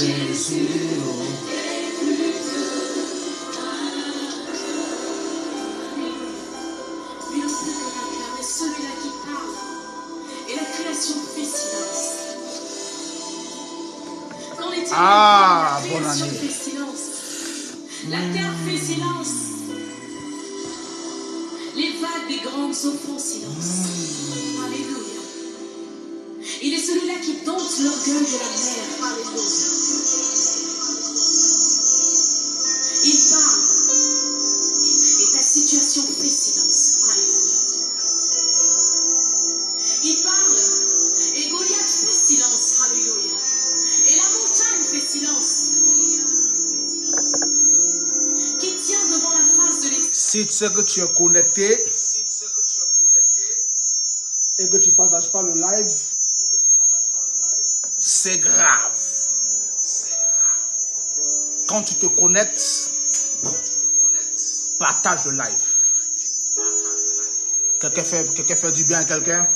Jésus. Celui-là qui parle. Et la création fait silence. Quand les Ah, la bonne création année. fait silence. La terre fait silence. Les vagues des grandes eaux font silence. Alléluia. Il est celui-là qui dompte l'orgueil de la mer. Alléluia. Il parle. Et ta situation fait silence. Alléluia. Il parle. Et Goliath fait silence. Alléluia. Et la montagne fait silence. Qui tient devant la face de l'extérieur. Si tu sais que tu es connecté et que tu ne partages pas le live, c'est grave. Quand tu te connectes, partage le live. Quelqu'un fait du bien à quelqu'un.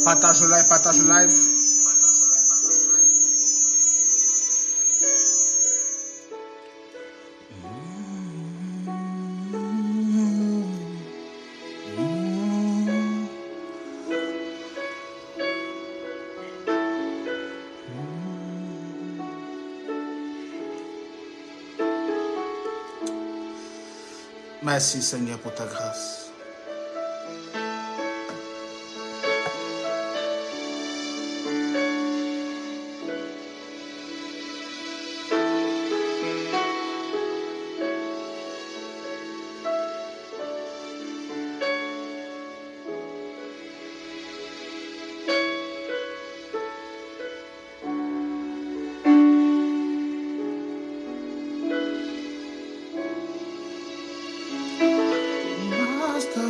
Partage le live, partage le live. Merci Seigneur pour ta grâce.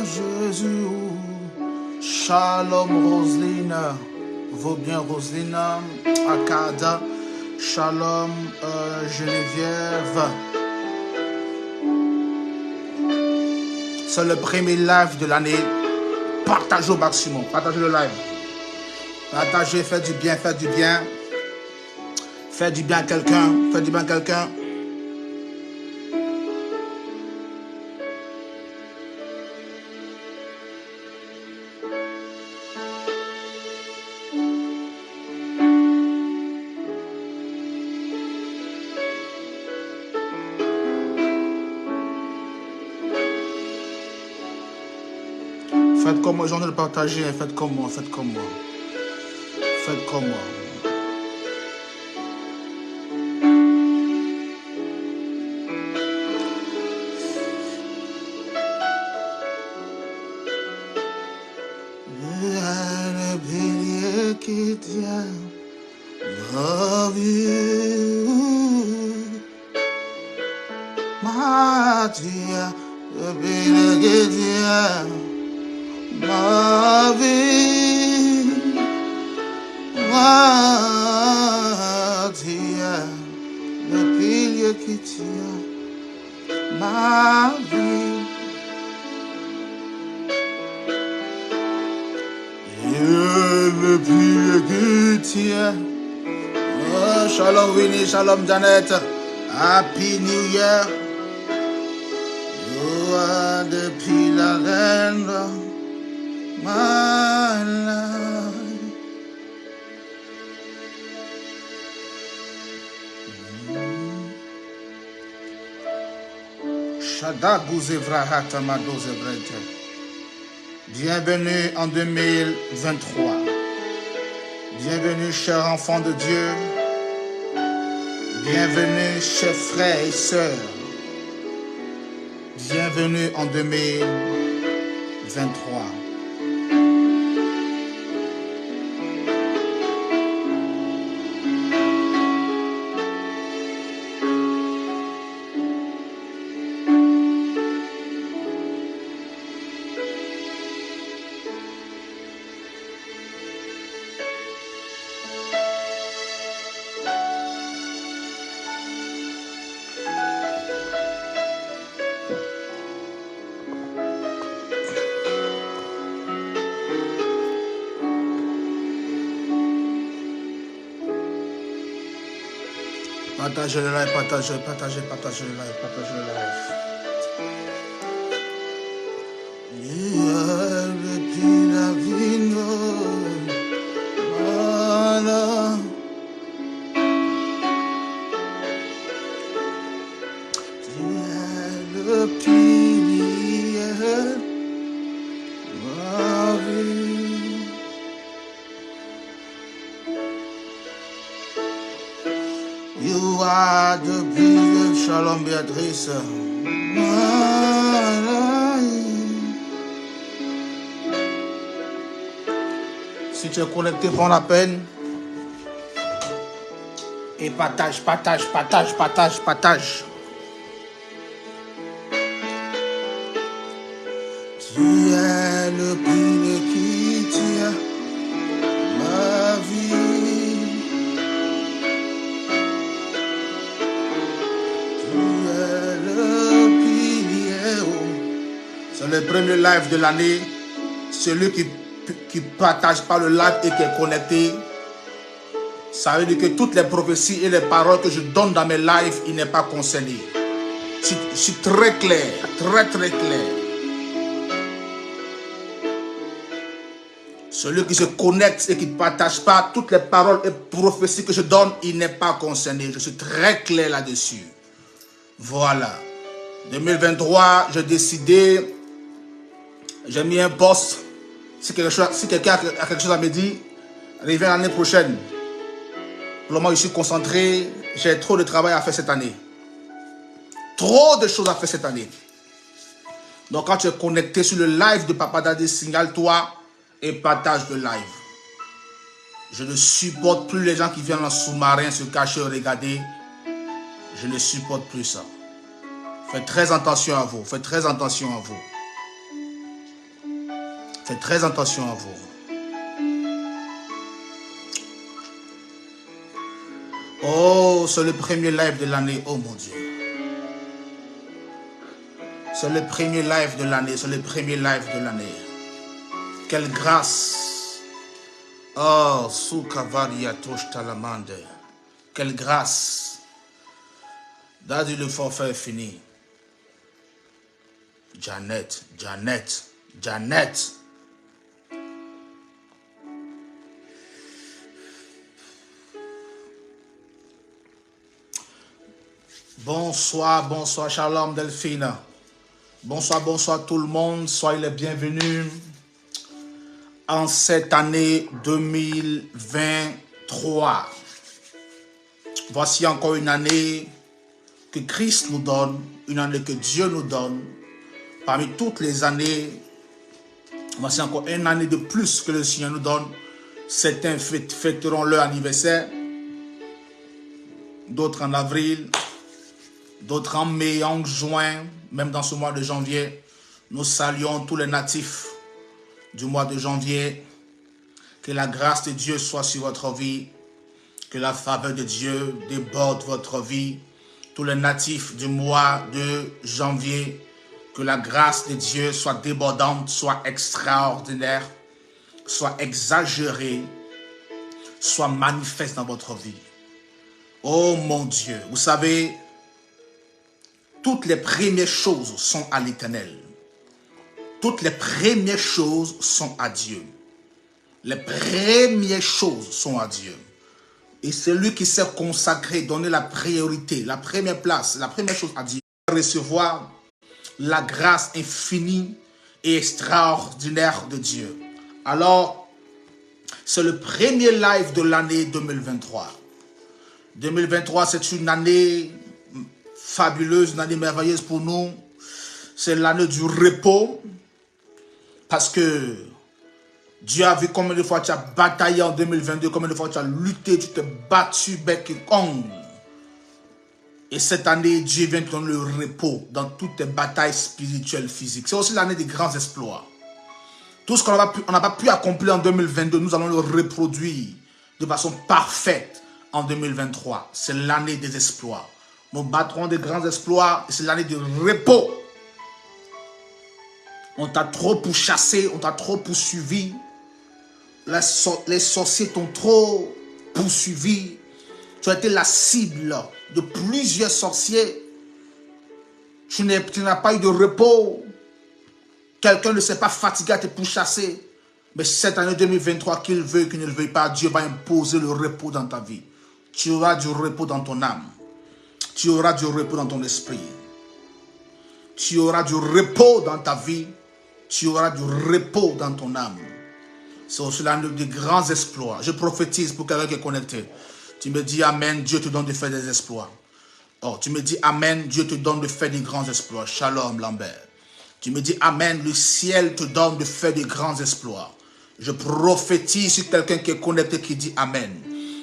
Jésus, Shalom Roseline, vaut bien Roseline, Akada, Shalom Geneviève. C'est le premier live de l'année. Partagez au maximum, partagez le live. Partagez, faites du bien, faites du bien. Faites du bien à quelqu'un, faites du bien à quelqu'un. Faites comme moi, j'ai envie de partager, faites comme moi, faites comme moi. Faites comme moi. Le pilier qui tient ma vie, ma tia, le pilier qui tient ma vie, ma tia, le pilier qui tient ma vie. Le pilier qui tient. Oh, shalom Winnie, shalom Janet. Happy New Year. You are the pillar and my life. Shadagu Zevrahata Mado Zevrete. Bienvenue en 2023. Bienvenue, chers enfants de Dieu. Bienvenue, chers frères et sœurs. Bienvenue en 2023. Partagez le live, partagez le live, partagez le live. Voilà. Tu es le pilier de ma vie. You are the pilier. Shalom Béatrice. Si tu es connecté, prends la peine et partage. Tu es le pilier qui tient ma vie. Tu es le pilier. C'est le premier live de l'année. Celui qui partage pas le live et qui est connecté, ça veut dire que toutes les prophéties et les paroles que je donne dans mes lives, il n'est pas concerné. Je suis très clair, très clair. Celui qui se connecte et qui ne partage pas toutes les paroles et prophéties que je donne, il n'est pas concerné. Je suis très clair là-dessus. Voilà. 2023, j'ai décidé, j'ai mis un poste. Si quelqu'un a quelque chose à me dire, reviens l'année prochaine. Pour le moment, je suis concentré. J'ai trop de travail à faire cette année. Trop de choses à faire cette année. Donc, quand tu es connecté sur le live de Papa Daddy, signale-toi et partage le live. Je ne supporte plus les gens qui viennent en sous-marin se cacher et regarder. Je ne supporte plus ça. Faites très attention à vous. Faites très attention à vous. Faites très attention à vous. Oh, c'est le premier live de l'année. Oh mon Dieu. C'est le premier live de l'année. C'est le premier live de l'année. Quelle grâce. Oh, Soukavaria Touche Talamande. Quelle grâce. Daddy, le forfait est fini. Janet. Bonsoir, Shalom Delphine. Bonsoir tout le monde. Soyez les bienvenus en cette année 2023. Voici encore une année que Christ nous donne, une année que Dieu nous donne. Parmi toutes les années, voici encore une année de plus que le Seigneur nous donne. Certains fêteront leur anniversaire, d'autres en avril, d'autres en mai, en juin, même dans ce mois de janvier. Nous saluons tous les natifs du mois de janvier. Que la grâce de Dieu soit sur votre vie. Que la faveur de Dieu déborde votre vie. Tous les natifs du mois de janvier. Que la grâce de Dieu soit débordante, soit extraordinaire, soit exagérée, soit manifeste dans votre vie. Oh mon Dieu, vous savez, toutes les premières choses sont à l'Éternel. Toutes les premières choses sont à Dieu. Les premières choses sont à Dieu. Et c'est lui qui s'est consacré, donner la priorité, la première place, la première chose à Dieu. Recevoir la grâce infinie et extraordinaire de Dieu. Alors, c'est le premier live de l'année 2023. 2023, c'est une année fabuleuse, une année merveilleuse pour nous. C'est l'année du repos. Parce que Dieu a vu combien de fois tu as bataillé en 2022, combien de fois tu as lutté, tu t'es battu bec et ongle. Et cette année, Dieu vient te donner le repos dans toutes tes batailles spirituelles, physiques. C'est aussi l'année des grands exploits. Tout ce qu'on n'a pas pu accomplir en 2022, nous allons le reproduire de façon parfaite en 2023. C'est l'année des exploits. Nous battrons des grands exploits et c'est l'année du repos. On t'a trop pourchassé, on t'a trop poursuivi. Les sorciers t'ont trop poursuivi. Tu as été la cible de plusieurs sorciers. Tu n'as pas eu de repos. Quelqu'un ne s'est pas fatigué à te pourchasser. Mais cette année 2023, qu'il veuille, qu'il ne le veuille pas, Dieu va imposer le repos dans ta vie. Tu auras du repos dans ton âme. Tu auras du repos dans ton esprit. Tu auras du repos dans ta vie. Tu auras du repos dans ton âme. C'est aussi l'année des grands exploits. Je prophétise pour quelqu'un qui est connecté. Tu me dis Amen, Dieu te donne de faire des exploits. Oh, tu me dis Amen, Dieu te donne de faire des grands exploits. Shalom Lambert. Tu me dis Amen, le ciel te donne de faire des grands exploits. Je prophétise sur quelqu'un qui est connecté qui dit Amen.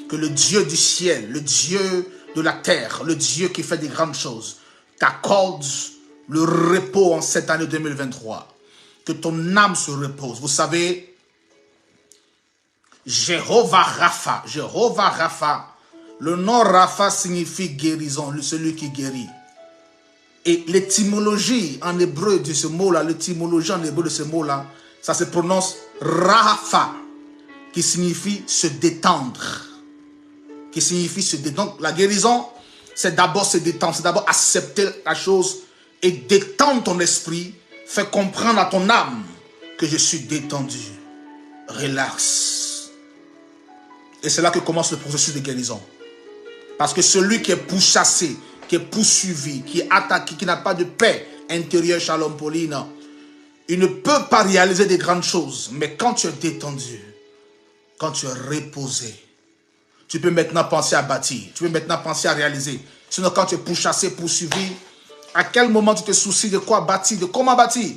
Que le Dieu du ciel, le Dieu de la terre, le Dieu qui fait des grandes choses, t'accorde le repos en cette année 2023. Que ton âme se repose. Vous savez, Jéhovah Rapha, le nom Rapha signifie guérison, celui qui guérit. Et l'étymologie en hébreu de ce mot-là, l'étymologie en hébreu de ce mot-là, ça se prononce Rapha, qui signifie se détendre. Qui signifie se détendre. Donc la guérison, c'est d'abord se détendre, c'est d'abord accepter la chose et détendre ton esprit, faire comprendre à ton âme que je suis détendu. Relax. Et c'est là que commence le processus de guérison. Parce que celui qui est pourchassé, qui est poursuivi, qui est attaqué, qui n'a pas de paix intérieure, Shalom Pauline, il ne peut pas réaliser des grandes choses. Mais quand tu es détendu, quand tu es reposé, tu peux maintenant penser à bâtir. Tu peux maintenant penser à réaliser. Sinon, quand tu es pourchassé, poursuivi, à quel moment tu te soucies de quoi bâtir, de comment bâtir?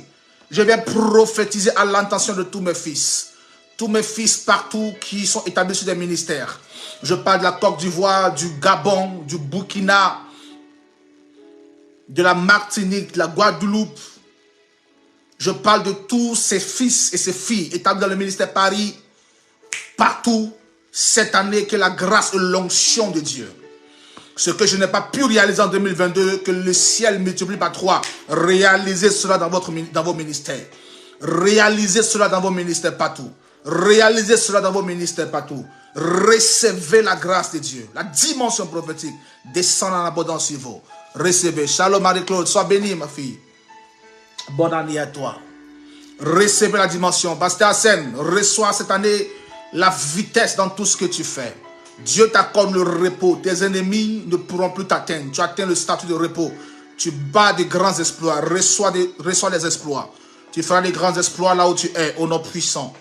Je vais prophétiser à l'intention de tous mes fils. Tous mes fils partout qui sont établis sur des ministères. Je parle de la Côte d'Ivoire, du Gabon, du Burkina, de la Martinique, de la Guadeloupe. Je parle de tous ces fils et ces filles établis dans le ministère Paris, partout, cette année, que la grâce et l'onction de Dieu. Ce que je n'ai pas pu réaliser en 2022, que le ciel multiplie par 3. Réalisez cela dans vos ministères. Réalisez cela dans vos ministères partout. Réalisez cela dans vos ministères partout. Recevez la grâce de Dieu. La dimension prophétique descend en abondance sur vous. Recevez. Shalom Marie-Claude. Sois bénie, ma fille. Bonne année à toi. Recevez la dimension. Pasteur Hassan, reçois cette année la vitesse dans tout ce que tu fais. Dieu t'accorde le repos. Tes ennemis ne pourront plus t'atteindre. Tu atteins le statut de repos. Tu bats des grands exploits. Reçois les exploits. Tu feras des grands exploits là où tu es, au nom puissant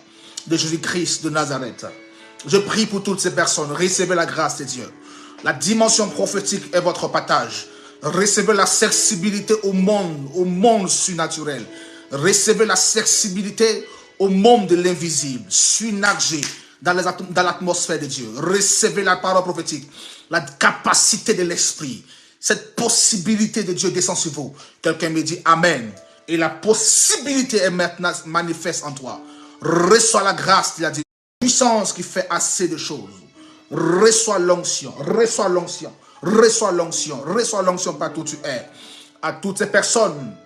de Jésus-Christ de Nazareth. Je prie pour toutes ces personnes. Recevez la grâce de Dieu. La dimension prophétique est votre partage. Recevez la sensibilité au monde surnaturel. Recevez la sensibilité au monde de l'invisible, surnaturel, dans l'atmosphère de Dieu. Recevez la parole prophétique, la capacité de l'esprit. Cette possibilité de Dieu descend sur vous. Quelqu'un me dit Amen. Et la possibilité est maintenant manifeste en toi. Reçois la grâce, il a dit, puissance qui fait assez de choses. Reçois l'onction, reçois l'onction, reçois l'onction, reçois l'onction partout où tu es. À toutes ces personnes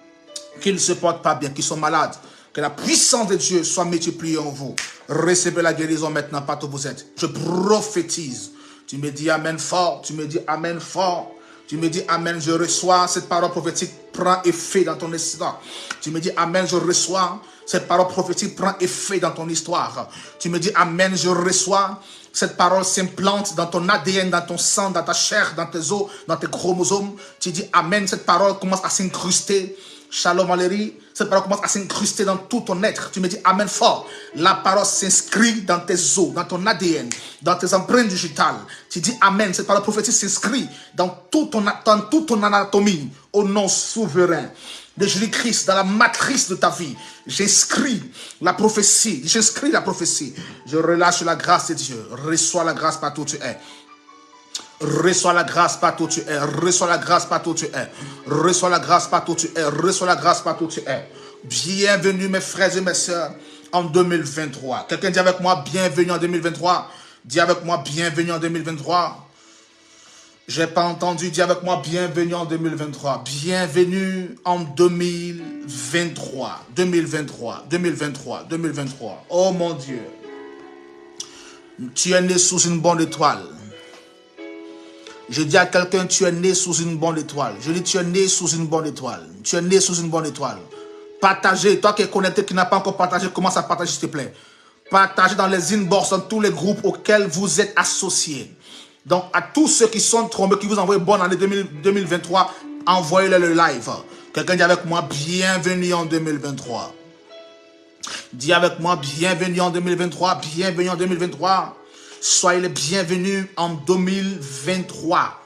qui ne se portent pas bien, qui sont malades, que la puissance de Dieu soit multipliée en vous. Recevez la guérison maintenant partout où vous êtes. Je prophétise. Tu me dis Amen fort, tu me dis Amen fort. Tu me dis Amen, je reçois cette parole prophétique, prend effet dans ton histoire. Tu me dis Amen, je reçois cette parole prophétique, prend effet dans ton histoire. Tu me dis Amen, je reçois cette parole s'implante dans ton ADN, dans ton sang, dans ta chair, dans tes os, dans tes chromosomes. Tu dis Amen, cette parole commence à s'incruster. Shalom Valérie, cette parole commence à s'incruster dans tout ton être. Tu me dis Amen fort. La parole s'inscrit dans tes os, dans ton ADN, dans tes empreintes digitales. Tu dis Amen. Cette parole prophétique s'inscrit dans toute ton anatomie au nom souverain de Jésus-Christ, dans la matrice de ta vie. J'inscris la prophétie. Je relâche la grâce de Dieu. Reçois la grâce partout où tu es. Reçois la grâce partout où tu es. Reçois la grâce partout où tu es. Reçois la grâce partout où tu es. Reçois la grâce partout où tu es. Bienvenue mes frères et mes sœurs en 2023. Quelqu'un dit avec moi bienvenue en 2023. Dis avec moi bienvenue en 2023. J'ai pas entendu. Dis avec moi bienvenue en 2023. Bienvenue en 2023. 2023. 2023. 2023. Oh mon Dieu. Tu es né sous une bonne étoile. Je dis à quelqu'un, tu es né sous une bonne étoile. Je dis, tu es né sous une bonne étoile. Tu es né sous une bonne étoile. Partagez. Toi qui es connecté, qui n'a pas encore partagé, commence à partager, s'il te plaît. Partagez dans les inbox, dans tous les groupes auxquels vous êtes associés. Donc, à tous ceux qui sont trompés, qui vous envoient bonne année 2023, envoyez-le le live. Quelqu'un dit avec moi, bienvenue en 2023. Dis avec moi, bienvenue en 2023, bienvenue en 2023. Soyez les bienvenus en 2023.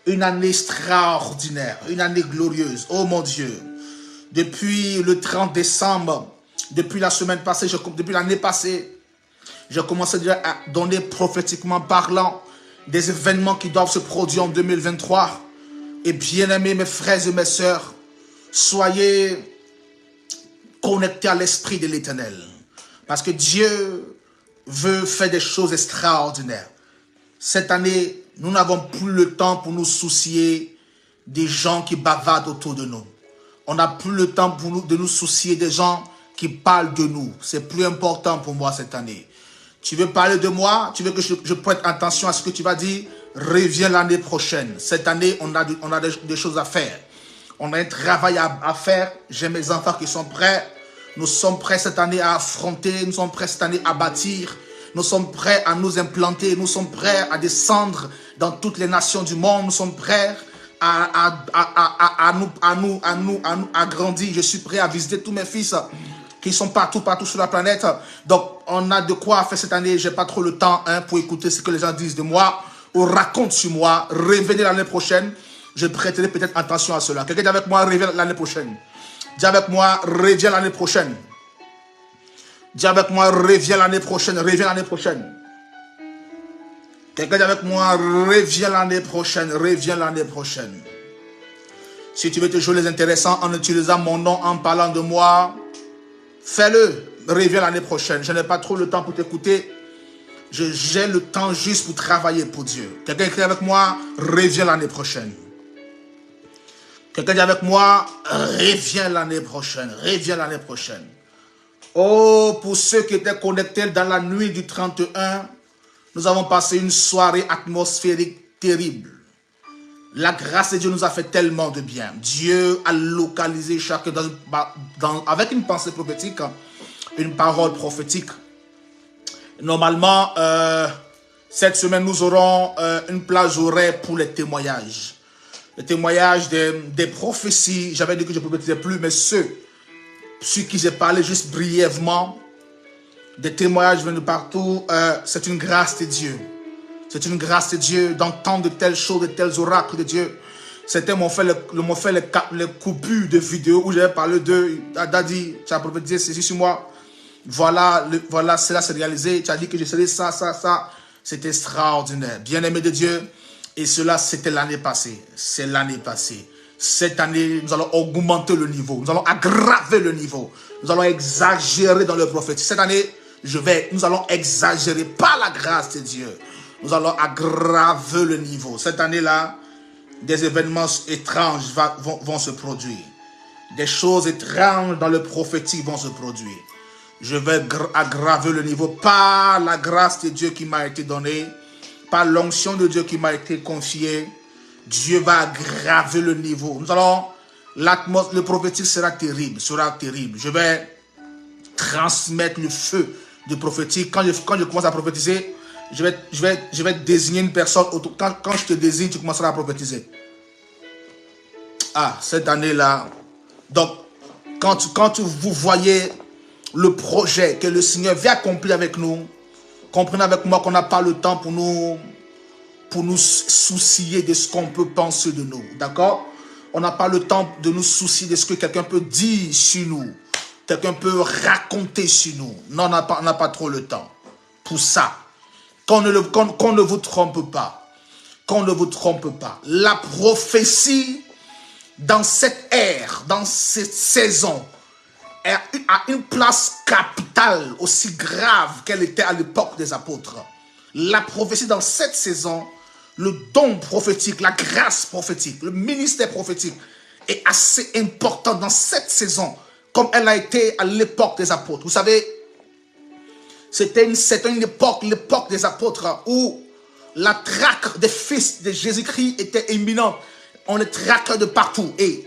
Une année extraordinaire, une année glorieuse. Oh mon Dieu. Depuis le 30 décembre, depuis la semaine passée, depuis l'année passée, je commençais déjà à donner prophétiquement parlant des événements qui doivent se produire en 2023. Et bien aimés, mes frères et mes sœurs, soyez connectés à l'Esprit de l'Éternel. Parce que Dieu veut faire des choses extraordinaires. Cette année, nous n'avons plus le temps pour nous soucier des gens qui bavardent autour de nous. On n'a plus le temps de nous soucier des gens qui parlent de nous. C'est plus important pour moi cette année. Tu veux parler de moi? Tu veux que je prête attention à ce que tu vas dire? Reviens l'année prochaine. Cette année, on a des choses à faire. On a un travail à faire. J'ai mes enfants qui sont prêts. Nous sommes prêts cette année à affronter. Nous sommes prêts cette année à bâtir. Nous sommes prêts à nous implanter. Nous sommes prêts à descendre dans toutes les nations du monde. Nous sommes prêts à nous grandir. Je suis prêt à visiter tous mes fils qui sont partout sur la planète. Donc, on a de quoi faire cette année. J'ai pas trop le temps pour écouter ce que les gens disent de moi ou racontent sur moi. Revenez l'année prochaine. Je prêterai peut-être attention à cela. Quelqu'un dit avec moi, reviens l'année prochaine. Dis avec moi, reviens l'année prochaine. Dis avec moi, reviens l'année prochaine. Reviens l'année prochaine. Quelqu'un dit avec moi, reviens l'année prochaine. Reviens l'année prochaine. Si tu veux te jouer les intéressants en utilisant mon nom, en parlant de moi, fais-le. Reviens l'année prochaine. Je n'ai pas trop le temps pour t'écouter. J'ai le temps juste pour travailler pour Dieu. Quelqu'un écrit avec moi, reviens l'année prochaine. Quelqu'un dit avec moi, reviens l'année prochaine. Reviens l'année prochaine. Oh, pour ceux qui étaient connectés dans la nuit du 31, nous avons passé une soirée atmosphérique terrible. La grâce de Dieu nous a fait tellement de bien. Dieu a localisé chacun avec une pensée prophétique, une parole prophétique. Normalement, cette semaine, nous aurons une plage horaire pour les témoignages. Les témoignages des prophéties. J'avais dit que je ne prophétisais plus, mais ceux sur qui j'ai parlé juste brièvement, des témoignages venus de partout, c'est une grâce de Dieu. C'est une grâce de Dieu d'entendre de telles choses, de tels oracles de Dieu. C'était m'ont fait les coupures de vidéos où j'avais parlé d'eux. Daddy, tu as prophétisé ceci sur moi. Voilà, cela s'est réalisé. Tu as dit que je serais ça. C'est extraordinaire. Bien-aimé de Dieu. Et cela, c'était l'année passée. C'est l'année passée. Cette année, nous allons augmenter le niveau. Nous allons aggraver le niveau. Nous allons exagérer dans le prophétique. Cette année, nous allons exagérer par la grâce de Dieu. Nous allons aggraver le niveau. Cette année-là, des événements étranges vont se produire. Des choses étranges dans le prophétique vont se produire. Je vais aggraver le niveau par la grâce de Dieu qui m'a été donnée, par l'onction de Dieu qui m'a été confiée. Dieu va aggraver le niveau. Le prophétique sera terrible, Je vais transmettre le feu du prophétique. Quand je commence à prophétiser, je vais désigner une personne. Quand je te désigne, tu commenceras à prophétiser. Ah, cette année-là. Donc, quand vous voyez le projet que le Seigneur vient accomplir avec nous, comprenez avec moi qu'on n'a pas le temps pour nous soucier de ce qu'on peut penser de nous. D'accord? On n'a pas le temps de nous soucier de ce que quelqu'un peut dire sur nous. Quelqu'un peut raconter sur nous. Non, on n'a pas trop le temps pour ça. Qu'on ne vous trompe pas. Qu'on ne vous trompe pas. La prophétie, dans cette ère, dans cette saison, a une place capitale aussi grave qu'elle était à l'époque des apôtres. La prophétie dans cette saison, le don prophétique, la grâce prophétique, le ministère prophétique est assez important dans cette saison comme elle a été à l'époque des apôtres. Vous savez, c'était une époque, l'époque des apôtres où la traque des fils de Jésus-Christ était imminente. On les traquait de partout. Et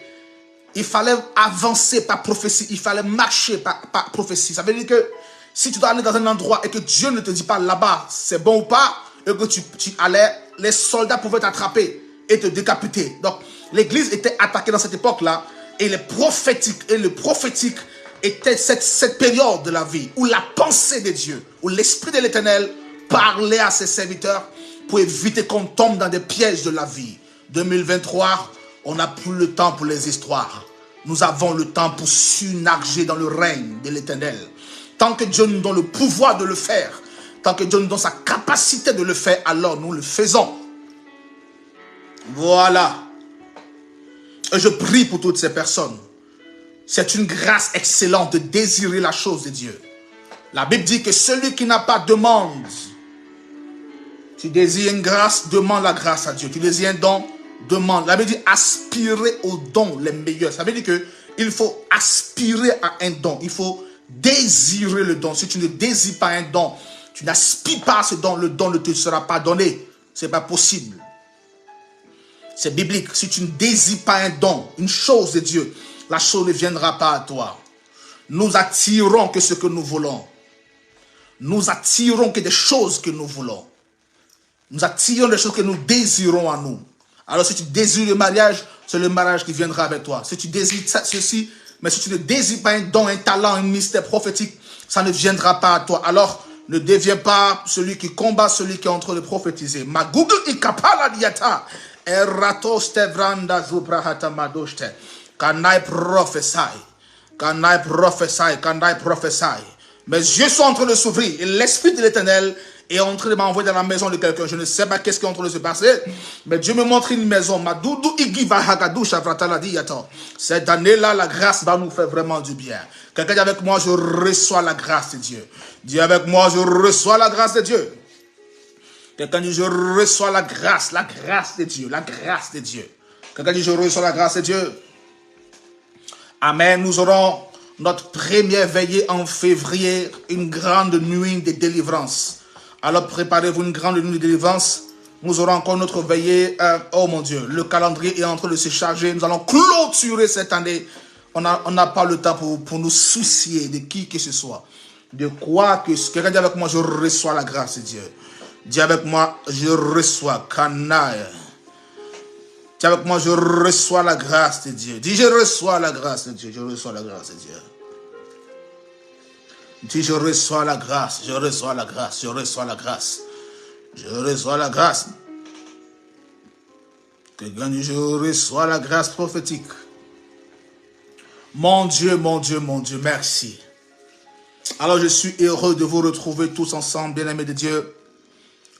il fallait avancer par prophétie. Il fallait marcher par prophétie. Ça veut dire que si tu dois aller dans un endroit et que Dieu ne te dit pas là-bas, c'est bon ou pas, et que tu allais, les soldats pouvaient t'attraper et te décapiter. Donc, l'église était attaquée dans cette époque-là. Et le prophétique était cette période de la vie où la pensée de Dieu, où l'Esprit de l'Éternel parlait à ses serviteurs pour éviter qu'on tombe dans des pièges de la vie. 2023, on n'a plus le temps pour les histoires. Nous avons le temps pour s'immerger dans le règne de l'Éternel. Tant que Dieu nous donne le pouvoir de le faire, tant que Dieu nous donne sa capacité de le faire, alors nous le faisons. Voilà. Et je prie pour toutes ces personnes. C'est une grâce excellente de désirer la chose de Dieu. La Bible dit que celui qui n'a pas demande. Tu désires une grâce, demande la grâce à Dieu. Tu désires un don, demande. La Bible dit aspirer aux dons les meilleurs. Ça veut dire qu'il faut aspirer à un don. Il faut désirer le don. Si tu ne désires pas un don, tu n'aspires pas à ce don, le don ne te sera pas donné. Ce n'est pas possible. C'est biblique. Si tu ne désires pas un don, une chose de Dieu, la chose ne viendra pas à toi. Nous attirons que ce que nous voulons. Nous attirons que des choses que nous voulons. Nous attirons des choses que nous désirons à nous. Alors si tu désires le mariage, c'est le mariage qui viendra avec toi. Si tu désires ceci, mais si tu ne désires pas un don, un talent, un mystère prophétique, ça ne viendra pas à toi. Alors ne deviens pas celui qui combat celui qui est en train de prophétiser. Ma Google ikapala diata. Eratos te vranda zubrahata madoshte. Can I prophesy? Can I prophesy? Can I prophesy? Mes yeux sont en train de s'ouvrir et l'Esprit de l'Éternel est en train de m'envoyer dans la maison de quelqu'un. Je ne sais pas qu'est-ce qui est en train de se passer, mais Dieu me montre une maison. Cette année-là, la grâce va nous faire vraiment du bien. Quelqu'un dit avec moi, je reçois la grâce de Dieu. Dis avec moi, je reçois la grâce de Dieu. Quelqu'un dit, je reçois la grâce de Dieu, la grâce de Dieu. Quelqu'un dit, je reçois la grâce de Dieu. Amen. Nous aurons notre première veillée en février, une grande nuit de délivrance. Alors préparez-vous une grande nuit de délivrance. Nous aurons encore notre veillée. Oh mon Dieu, le calendrier est en train de se charger. Nous allons clôturer cette année. On n'a pas le temps pour nous soucier de qui que ce soit. De quoi que ce soit. Quelqu'un dit avec moi, je reçois la grâce de Dieu. Dis avec moi, je reçois. Canaille. Dis avec moi, je reçois la grâce de Dieu. Dis, je reçois la grâce de Dieu. Je reçois la grâce de Dieu. Dis, je reçois la grâce. Je reçois la grâce. Je reçois la grâce. Je reçois la grâce. Quelqu'un dit, je reçois la grâce prophétique. Mon Dieu, mon Dieu, mon Dieu, merci. Alors, je suis heureux de vous retrouver tous ensemble, bien-aimés de Dieu,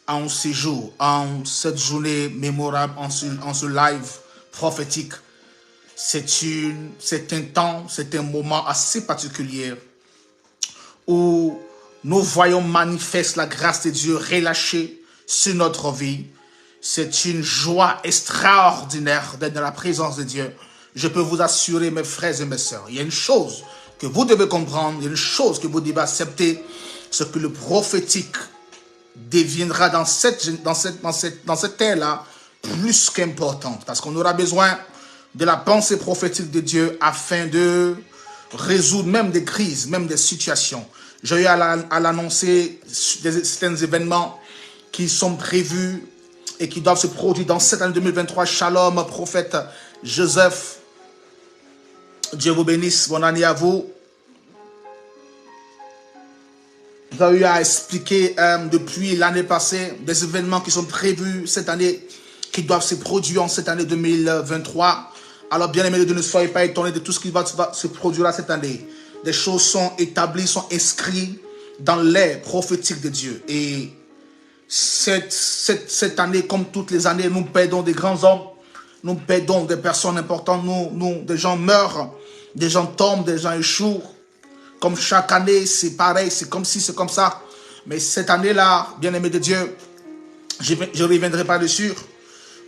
en ce jour, en cette journée mémorable, en ce live prophétique. C'est un temps, c'est un moment assez particulier où nous voyons manifeste la grâce de Dieu relâchée sur notre vie. C'est une joie extraordinaire d'être dans la présence de Dieu. Je peux vous assurer, mes frères et mes sœurs, il y a une chose que vous devez comprendre, il y a une chose que vous devez accepter, c'est que le prophétique deviendra dans cette ère-là plus qu'importante. Parce qu'on aura besoin de la pensée prophétique de Dieu afin de résoudre même des crises, même des situations. J'ai eu à l'annoncer certains événements qui sont prévus et qui doivent se produire dans cette année 2023. Shalom, prophète Joseph. Dieu vous bénisse. Bonne année à vous. J'ai eu à expliquer depuis l'année passée des événements qui sont prévus cette année, qui doivent se produire en cette année 2023. Alors, bien aimés de Dieu, ne soyez pas étonnés de tout ce qui va se produire cette année. Des choses sont établies, sont inscrites dans l'ère prophétique de Dieu. Et cette année, comme toutes les années, nous perdons des grands hommes, nous perdons des personnes importantes, des gens meurent, des gens tombent, des gens échouent. Comme chaque année, c'est pareil, c'est comme si, c'est comme ça. Mais cette année-là, bien aimé de Dieu, je ne reviendrai pas dessus.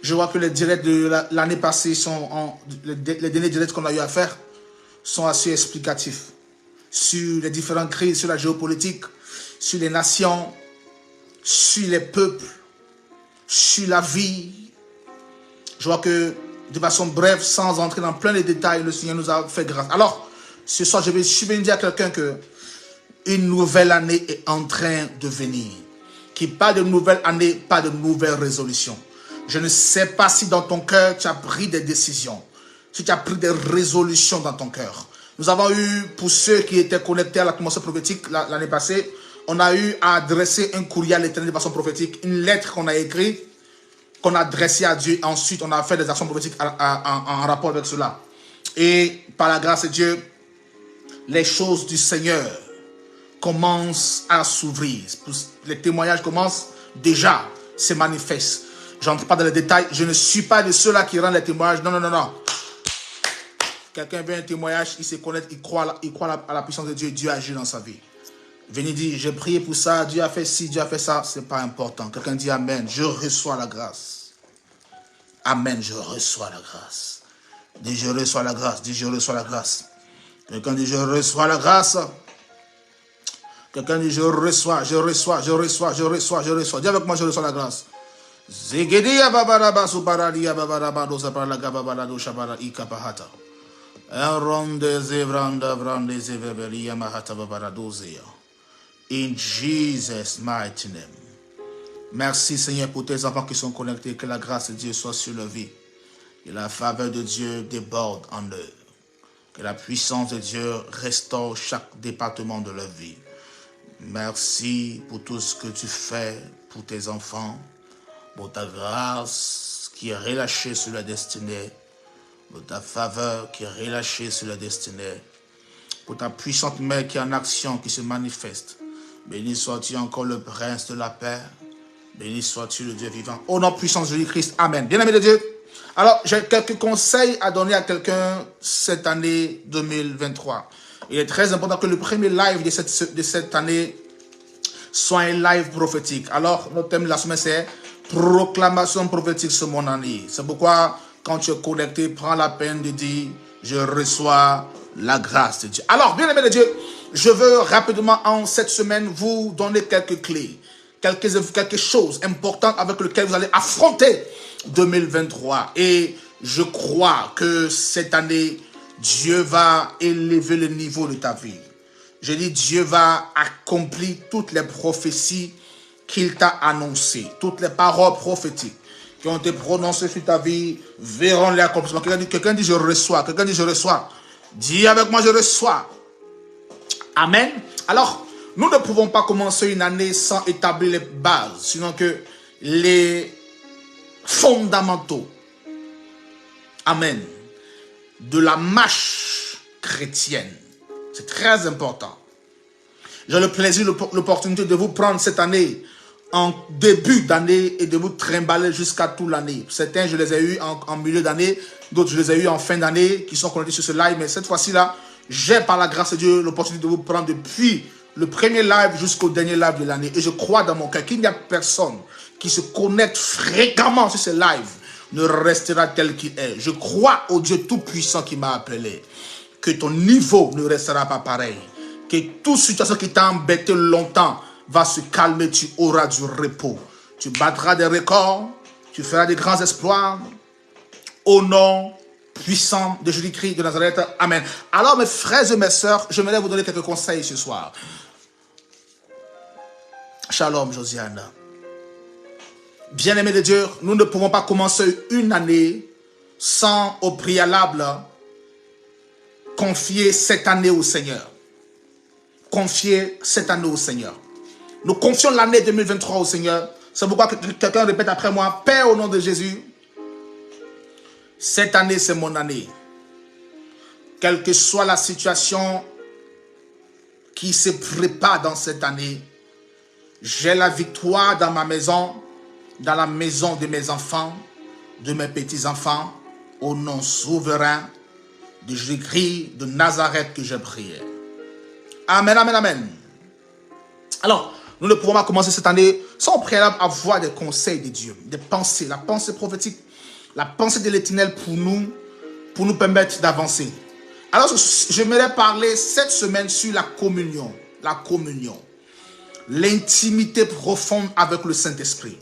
Je vois que les directs de l'année passée, les derniers directs qu'on a eu à faire, sont assez explicatifs. Sur les différentes crises, sur la géopolitique, sur les nations, sur les peuples. sur la vie. Je vois que de façon brève, sans entrer dans plein de détails, le Seigneur nous a fait grâce. Alors, ce soir, je vais dire à quelqu'un que une nouvelle année est en train de venir. Qui parle de nouvelle année, pas de nouvelle résolution. Je ne sais pas si dans ton cœur, tu as pris des décisions. Si tu as pris des résolutions dans ton cœur. Nous avons eu, pour ceux qui étaient connectés à la commencée prophétique l'année passée, on a eu à adresser un courrier à l'Éternel de façon prophétique, une lettre qu'on a écrite, qu'on a adressée à Dieu. Ensuite, on a fait des actions prophétiques en rapport avec cela. Et par la grâce de Dieu, les choses du Seigneur commencent à s'ouvrir. Les témoignages commencent déjà, se manifestent. Je n'entre pas dans les détails. Je ne suis pas de ceux-là qui rendent les témoignages. Non, non, non, non. Quelqu'un veut un témoignage, il se connecte, il croit à la puissance de Dieu. Dieu agit dans sa vie. Venez dire, j'ai prié pour ça, Dieu a fait ci, Dieu a fait ça. Ce n'est pas important. Quelqu'un dit Amen, je reçois la grâce. Amen, je reçois la grâce. Dis, je reçois la grâce. Dis, je reçois la grâce. Quelqu'un dit, je reçois la grâce. Quelqu'un dit, je reçois. Dis avec moi, je reçois la grâce. Zegedia babaraba subaradia babaraba dosa paralaga babalado shabara ikapahata. Eronde zevranda vrande zevebelia mahata babaradozea. In Jesus' mighty name. Merci Seigneur pour tes enfants qui sont connectés. Que la grâce de Dieu soit sur leur vie. Que la faveur de Dieu déborde en eux. Que la puissance de Dieu restaure chaque département de leur vie. Merci pour tout ce que tu fais pour tes enfants. Pour ta grâce qui est relâchée sur la destinée. Pour ta faveur qui est relâchée sur la destinée. Pour ta puissante main qui est en action, qui se manifeste. Béni sois-tu encore le prince de la paix. Béni sois-tu le Dieu vivant. Au nom puissant de Jésus-Christ. Amen. Bien-aimé de Dieu. Alors, j'ai quelques conseils à donner à quelqu'un cette année 2023. Il est très important que le premier live de cette année soit un live prophétique. Alors, notre thème de la semaine, c'est proclamation prophétique sur mon année. C'est pourquoi, quand tu es connecté, prends la peine de dire, je reçois la grâce de Dieu. Alors, bien aimé de Dieu, je veux rapidement en cette semaine vous donner quelques clés, quelque chose important avec lequel vous allez affronter 2023. Et je crois que cette année, Dieu va élever le niveau de ta vie. Je dis, Dieu va accomplir toutes les prophéties qu'il t'a annoncées, toutes les paroles prophétiques qui ont été prononcées sur ta vie verront les accomplissements. Quelqu'un dit, je reçois. Quelqu'un dit, je reçois. Dis avec moi, je reçois. Amen. Alors, nous ne pouvons pas commencer une année sans établir les bases, sinon que les fondamentaux, amen, de la marche chrétienne. C'est très important. J'ai le plaisir, l'opportunité de vous prendre cette année en début d'année et de vous trimballer jusqu'à toute l'année. Certains, je les ai eus en milieu d'année, d'autres, je les ai eus en fin d'année, qui sont connectés sur ce live. Mais cette fois-ci-là, j'ai par la grâce de Dieu l'opportunité de vous prendre depuis le premier live jusqu'au dernier live de l'année. Et je crois dans mon cœur qu'il n'y a personne qui se connecte fréquemment sur ce live ne restera tel qu'il est. Je crois au Dieu Tout-Puissant qui m'a appelé. Que ton niveau ne restera pas pareil. Que toute situation qui t'a embêté longtemps va se calmer, tu auras du repos. Tu battras des records, tu feras des grands exploits. Au nom puissant de Jésus-Christ de Nazareth. Amen. Alors mes frères et mes sœurs, je voudrais vous donner quelques conseils ce soir. Shalom Josiane. Bien-aimés de Dieu, nous ne pouvons pas commencer une année sans au préalable confier cette année au Seigneur. Confier cette année au Seigneur. Nous confions l'année 2023 au Seigneur. C'est pourquoi quelqu'un répète après moi, Père au nom de Jésus, cette année c'est mon année. Quelle que soit la situation qui se prépare dans cette année, j'ai la victoire dans ma maison, dans la maison de mes enfants, de mes petits-enfants, au nom souverain de Jésus-Christ de Nazareth que j'ai prié. Amen, amen, amen. Alors, nous ne pouvons pas commencer cette année sans préalable avoir des conseils de Dieu, des pensées, la pensée prophétique, la pensée de l'Éternel pour nous permettre d'avancer. Alors, j'aimerais parler cette semaine sur la communion, l'intimité profonde avec le Saint-Esprit.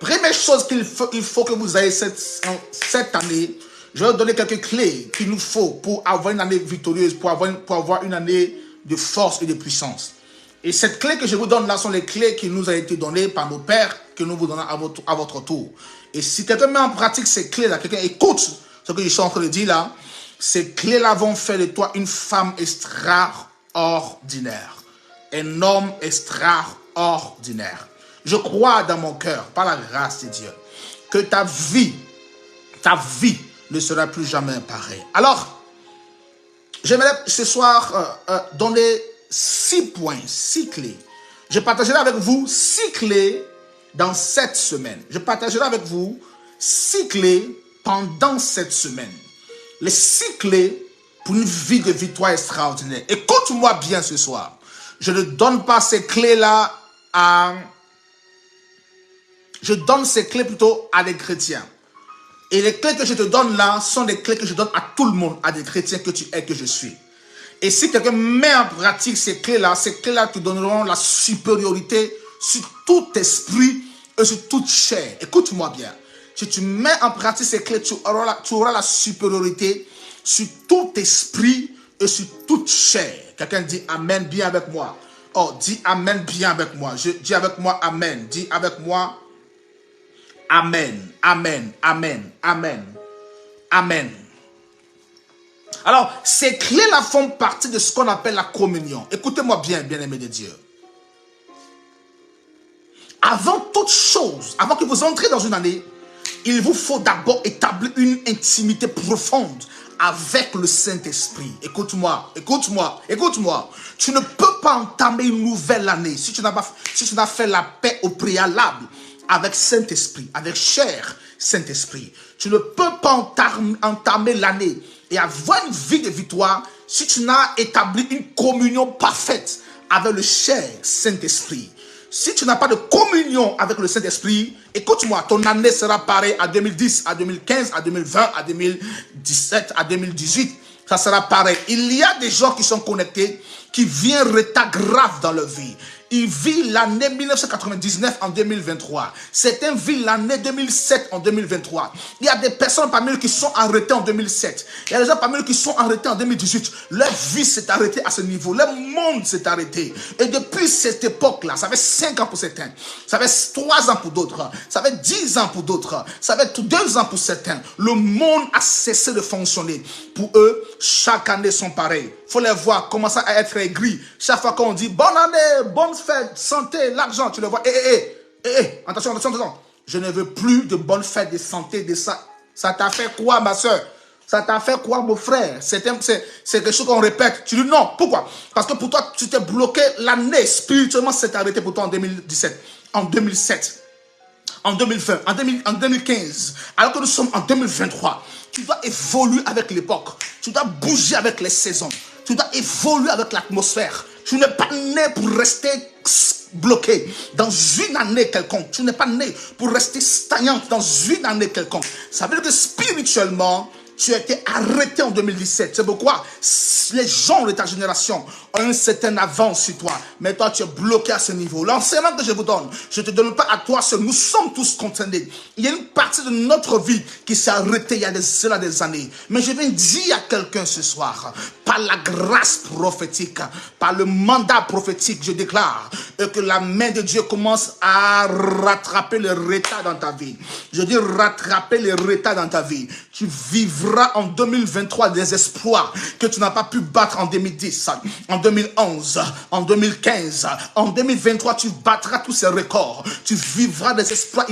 Première chose il faut que vous ayez cette année, je vais vous donner quelques clés qu'il nous faut pour avoir une année victorieuse, pour avoir une année de force et de puissance. Et cette clé que je vous donne là sont les clés qui nous ont été données par nos pères, que nous vous donnons à votre tour. Et si quelqu'un met en pratique ces clés-là, quelqu'un écoute ce que je suis en train de dire là, ces clés-là vont faire de toi une femme extraordinaire. Un homme extraordinaire. Je crois dans mon cœur, par la grâce de Dieu, que ta vie ne sera plus jamais pareille. Alors, j'aimerais ce soir donner 6 points, 6 clés. Je partagerai avec vous 6 clés dans cette semaine. Je partagerai avec vous 6 clés pendant cette semaine. Les 6 clés pour une vie de victoire extraordinaire. Écoute-moi bien ce soir. Je ne donne pas ces clés-là à... Je donne ces clés plutôt à des chrétiens. Et les clés que je te donne là sont des clés que je donne à tout le monde, à des chrétiens que tu es, que je suis. Et si quelqu'un met en pratique ces clés-là te donneront la supériorité sur tout esprit et sur toute chair. Écoute-moi bien. Si tu mets en pratique ces clés, tu auras la supériorité sur tout esprit et sur toute chair. Quelqu'un dit Amen bien avec moi. Oh, dis Amen bien avec moi. Dis avec moi Amen. Dis avec moi Amen. Amen. Amen. Amen. Amen. Alors, ces clés-là font partie de ce qu'on appelle la communion. Écoutez-moi bien, bien-aimés de Dieu. Avant toute chose, avant que vous entrez dans une année, il vous faut d'abord établir une intimité profonde avec le Saint-Esprit. Écoute-moi, écoute-moi, écoute-moi. Tu ne peux pas entamer une nouvelle année si tu n'as fait la paix au préalable avec Saint-Esprit, avec cher Saint-Esprit. Tu ne peux pas entamer l'année et avoir une vie de victoire si tu n'as établi une communion parfaite avec le cher Saint-Esprit. Si tu n'as pas de communion avec le Saint-Esprit, écoute-moi, ton année sera pareille à 2010, à 2015, à 2020, à 2017, à 2018. Ça sera pareil. Il y a des gens qui sont connectés, qui vivent un retard grave dans leur vie. Ils vivent l'année 1999 en 2023. Certains vivent l'année 2007 en 2023. Il y a des personnes parmi eux qui sont arrêtées en 2007. Il y a des gens parmi eux qui sont arrêtés en 2018. Leur vie s'est arrêtée à ce niveau. Leur monde s'est arrêté. Et depuis cette époque-là, ça fait 5 ans pour certains. Ça fait 3 ans pour d'autres. Ça fait 10 ans pour d'autres. Ça fait 2 ans pour certains. Le monde a cessé de fonctionner. Pour eux, chaque année sont pareils. Il faut les voir commencer à être aigris. Chaque fois qu'on dit bonne année, bonne fête, santé, l'argent, tu les vois. Attention. Je ne veux plus de bonne fête, de santé, de ça. Ça t'a fait quoi, ma soeur? Ça t'a fait quoi, mon frère? C'est quelque chose qu'on répète. Tu dis non. Pourquoi? Parce que pour toi, tu t'es bloqué. L'année spirituellement s'est arrêtée pour toi en 2017, en 2007, en 2020, en 2015. Alors que nous sommes en 2023. Tu dois évoluer avec l'époque. Tu dois bouger avec les saisons. Tu dois évoluer avec l'atmosphère. Tu n'es pas né pour rester bloqué dans une année quelconque. Tu n'es pas né pour rester stagnant dans une année quelconque. Ça veut dire que spirituellement, tu as été arrêté en 2017. C'est pourquoi les gens de ta génération ont une certaine avance sur toi. Mais toi, tu es bloqué à ce niveau. L'enseignement que je vous donne, je ne te donne pas à toi seul. Nous sommes tous concernés. Il y a une partie de notre vie qui s'est arrêtée il y a des années. Mais je viens dire à quelqu'un ce soir, par la grâce prophétique, par le mandat prophétique, je déclare que la main de Dieu commence à rattraper le retard dans ta vie. Je dis rattraper le retard dans ta vie. Tu vivras en 2023 des exploits que tu n'as pas pu battre en 2010, en 2011, en 2015. En 2023, tu battras tous ces records. Tu vivras des exploits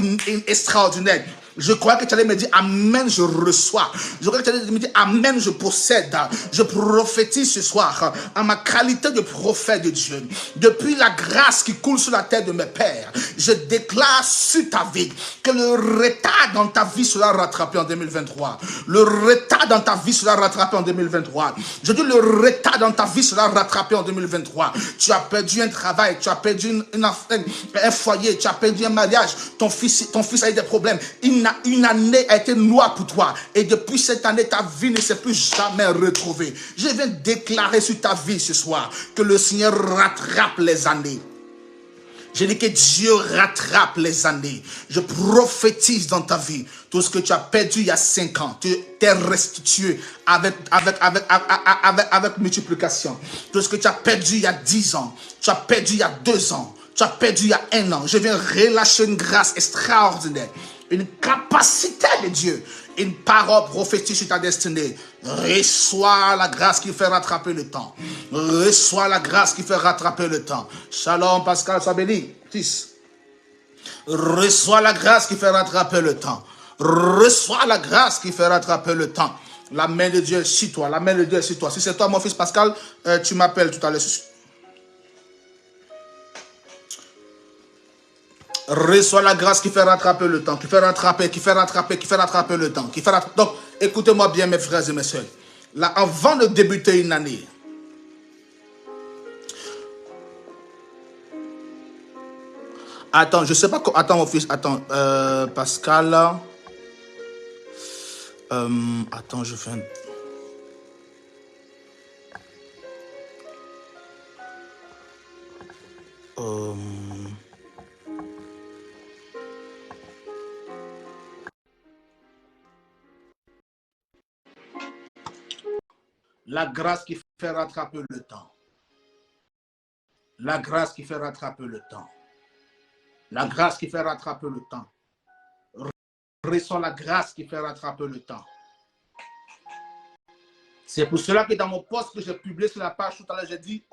extraordinaires. Je crois que tu allais me dire Amen, je reçois. Je crois que tu allais me dire Amen, je possède. Je prophétise ce soir en ma qualité de prophète de Dieu. Depuis la grâce qui coule sur la tête de mes pères, je déclare sur ta vie que le retard dans ta vie sera rattrapé en 2023. Le retard dans ta vie sera rattrapé en 2023. Je dis le retard dans ta vie sera rattrapé en 2023. Tu as perdu un travail, tu as perdu un foyer, tu as perdu un mariage, ton fils a eu des problèmes. Une année a été noire pour toi. Et depuis cette année, ta vie ne s'est plus jamais retrouvée. Je viens déclarer sur ta vie ce soir que le Seigneur rattrape les années. Je dis que Dieu rattrape les années. Je prophétise dans ta vie. Tout ce que tu as perdu il y a 5 ans, tu t'es restitué avec multiplication. Tout ce que tu as perdu il y a 10 ans, tu as perdu il y a 2 ans, tu as perdu il y a 1 an. Je viens relâcher une grâce extraordinaire, une capacité de Dieu, une parole prophétique sur ta destinée. Reçois la grâce qui fait rattraper le temps. Reçois la grâce qui fait rattraper le temps. Shalom, Pascal, sois béni. Fils. Reçois la grâce qui fait rattraper le temps. Reçois la grâce qui fait rattraper le temps. La main de Dieu est sur toi. La main de Dieu est sur toi. Si c'est toi, mon fils Pascal, tu m'appelles tout à l'heure. Reçois la grâce qui fait rattraper le temps, qui fait rattraper le temps. Donc, écoutez-moi bien, mes frères et mes soeurs. Là, avant de débuter une année, attends, je sais pas. Attends, mon fils, attends, Pascal. Attends, je fais un. La grâce qui fait rattraper le temps. La grâce qui fait rattraper le temps. La grâce qui fait rattraper le temps. Reçois la grâce qui fait rattraper le temps. C'est pour cela que dans mon post que j'ai publié sur la page tout à l'heure, j'ai dit,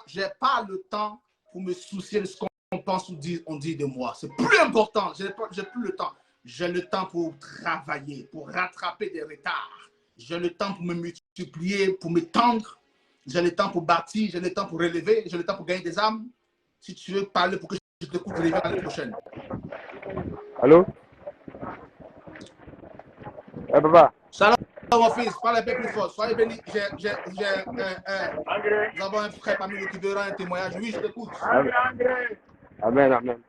j'ai pas le temps pour me soucier de ce qu'on pense ou on dit de moi. C'est plus important. J'ai plus le temps. J'ai le temps pour travailler, pour rattraper des retards. J'ai le temps pour me multiplier, pour m'étendre. J'ai le temps pour bâtir, j'ai le temps pour relever, j'ai le temps pour gagner des âmes. Si tu veux parler pour que je te coupe l'année prochaine. Allô? Eh, papa. Salam, mon fils, parle un peu plus fort. Soyez bénis. Nous avons un frère parmi nous qui verra un témoignage. Oui, je t'écoute. Amen, amen.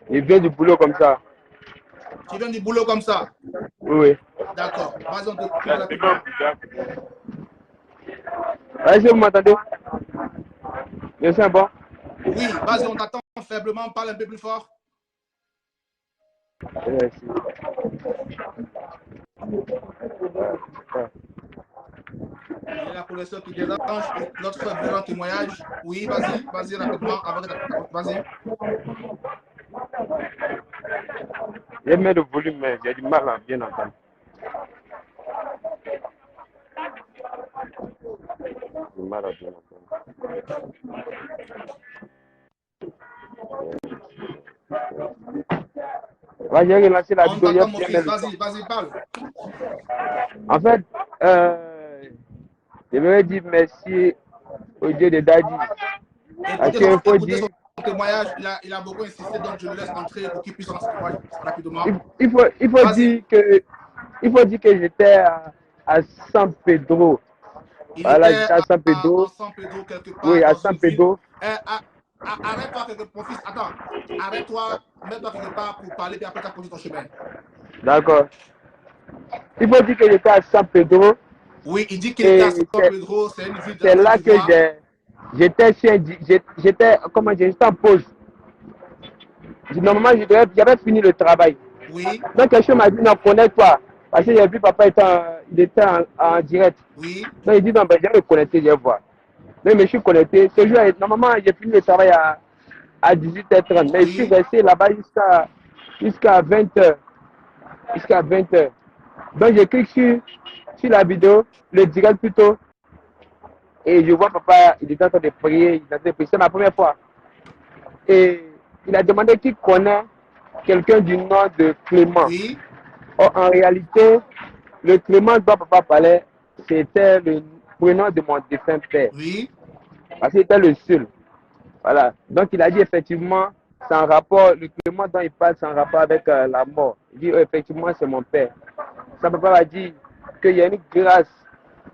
Il vient du boulot comme ça. Tu viens du boulot comme ça? Oui. D'accord. Vas-y, on te coupe rapidement. Est-ce que vous m'entendez? C'est bon? Oui, vas-y, on t'attend faiblement. Parle un peu plus fort. Merci. Il y a la connexion qui dérange. Notre frère veut un témoignage. Oui, vas-y rapidement. Vas-y. J'ai mis le volume, mais j'ai du mal à bien entendre. J'ai du mal à bien entendre. Ouais, j'ai relancé la vidéo. T'attend, mon fils. Vas-y, parle. En fait, je voudrais dire merci au Dieu de Daddy. Écoutez son témoignage, il a beaucoup insisté, donc je le laisse entrer pour qu'il puisse en témoigner rapidement. Il faut dire que j'étais à San Pedro. Voilà, j'étais à San Pedro. À San Pedro, quelque part. Oui, à San Pedro. Arrête-toi quelque part, mon fils. Attends, arrête-toi, mets-toi quelque part pour parler, puis après tu as posé ton chemin. D'accord. Il faut dire que j'étais à San Pedro. Oui, il dit qu'il était à San Pedro, c'est une ville de c'est là que j'étais en pause. Normalement, j'avais fini le travail. Oui. Donc, quelqu'un m'a dit, non, connecte-toi. Parce que j'ai vu papa il était en direct. Oui. Donc, il dit, non, ben, je vais me connecter, je vais voir. Mais je suis connecté. Ce jour, normalement, j'ai fini le travail à 18h30. Mais je suis resté là-bas jusqu'à 20h. Jusqu'à 20h. Donc, je clique sur la vidéo, le direct plutôt. Et je vois papa, il était en train de prier. C'est ma première fois. Et il a demandé qui connaît quelqu'un du nom de Clément. Oui. Or, en réalité, le Clément dont papa parlait, c'était le prénom de mon défunt père. Oui. Parce qu'il était le seul. Voilà. Donc, il a dit effectivement, c'est en rapport, le Clément dont il parle, c'est en rapport avec la mort. Il dit, effectivement, c'est mon père. Ça, papa m'a dit qu'il y a une grâce,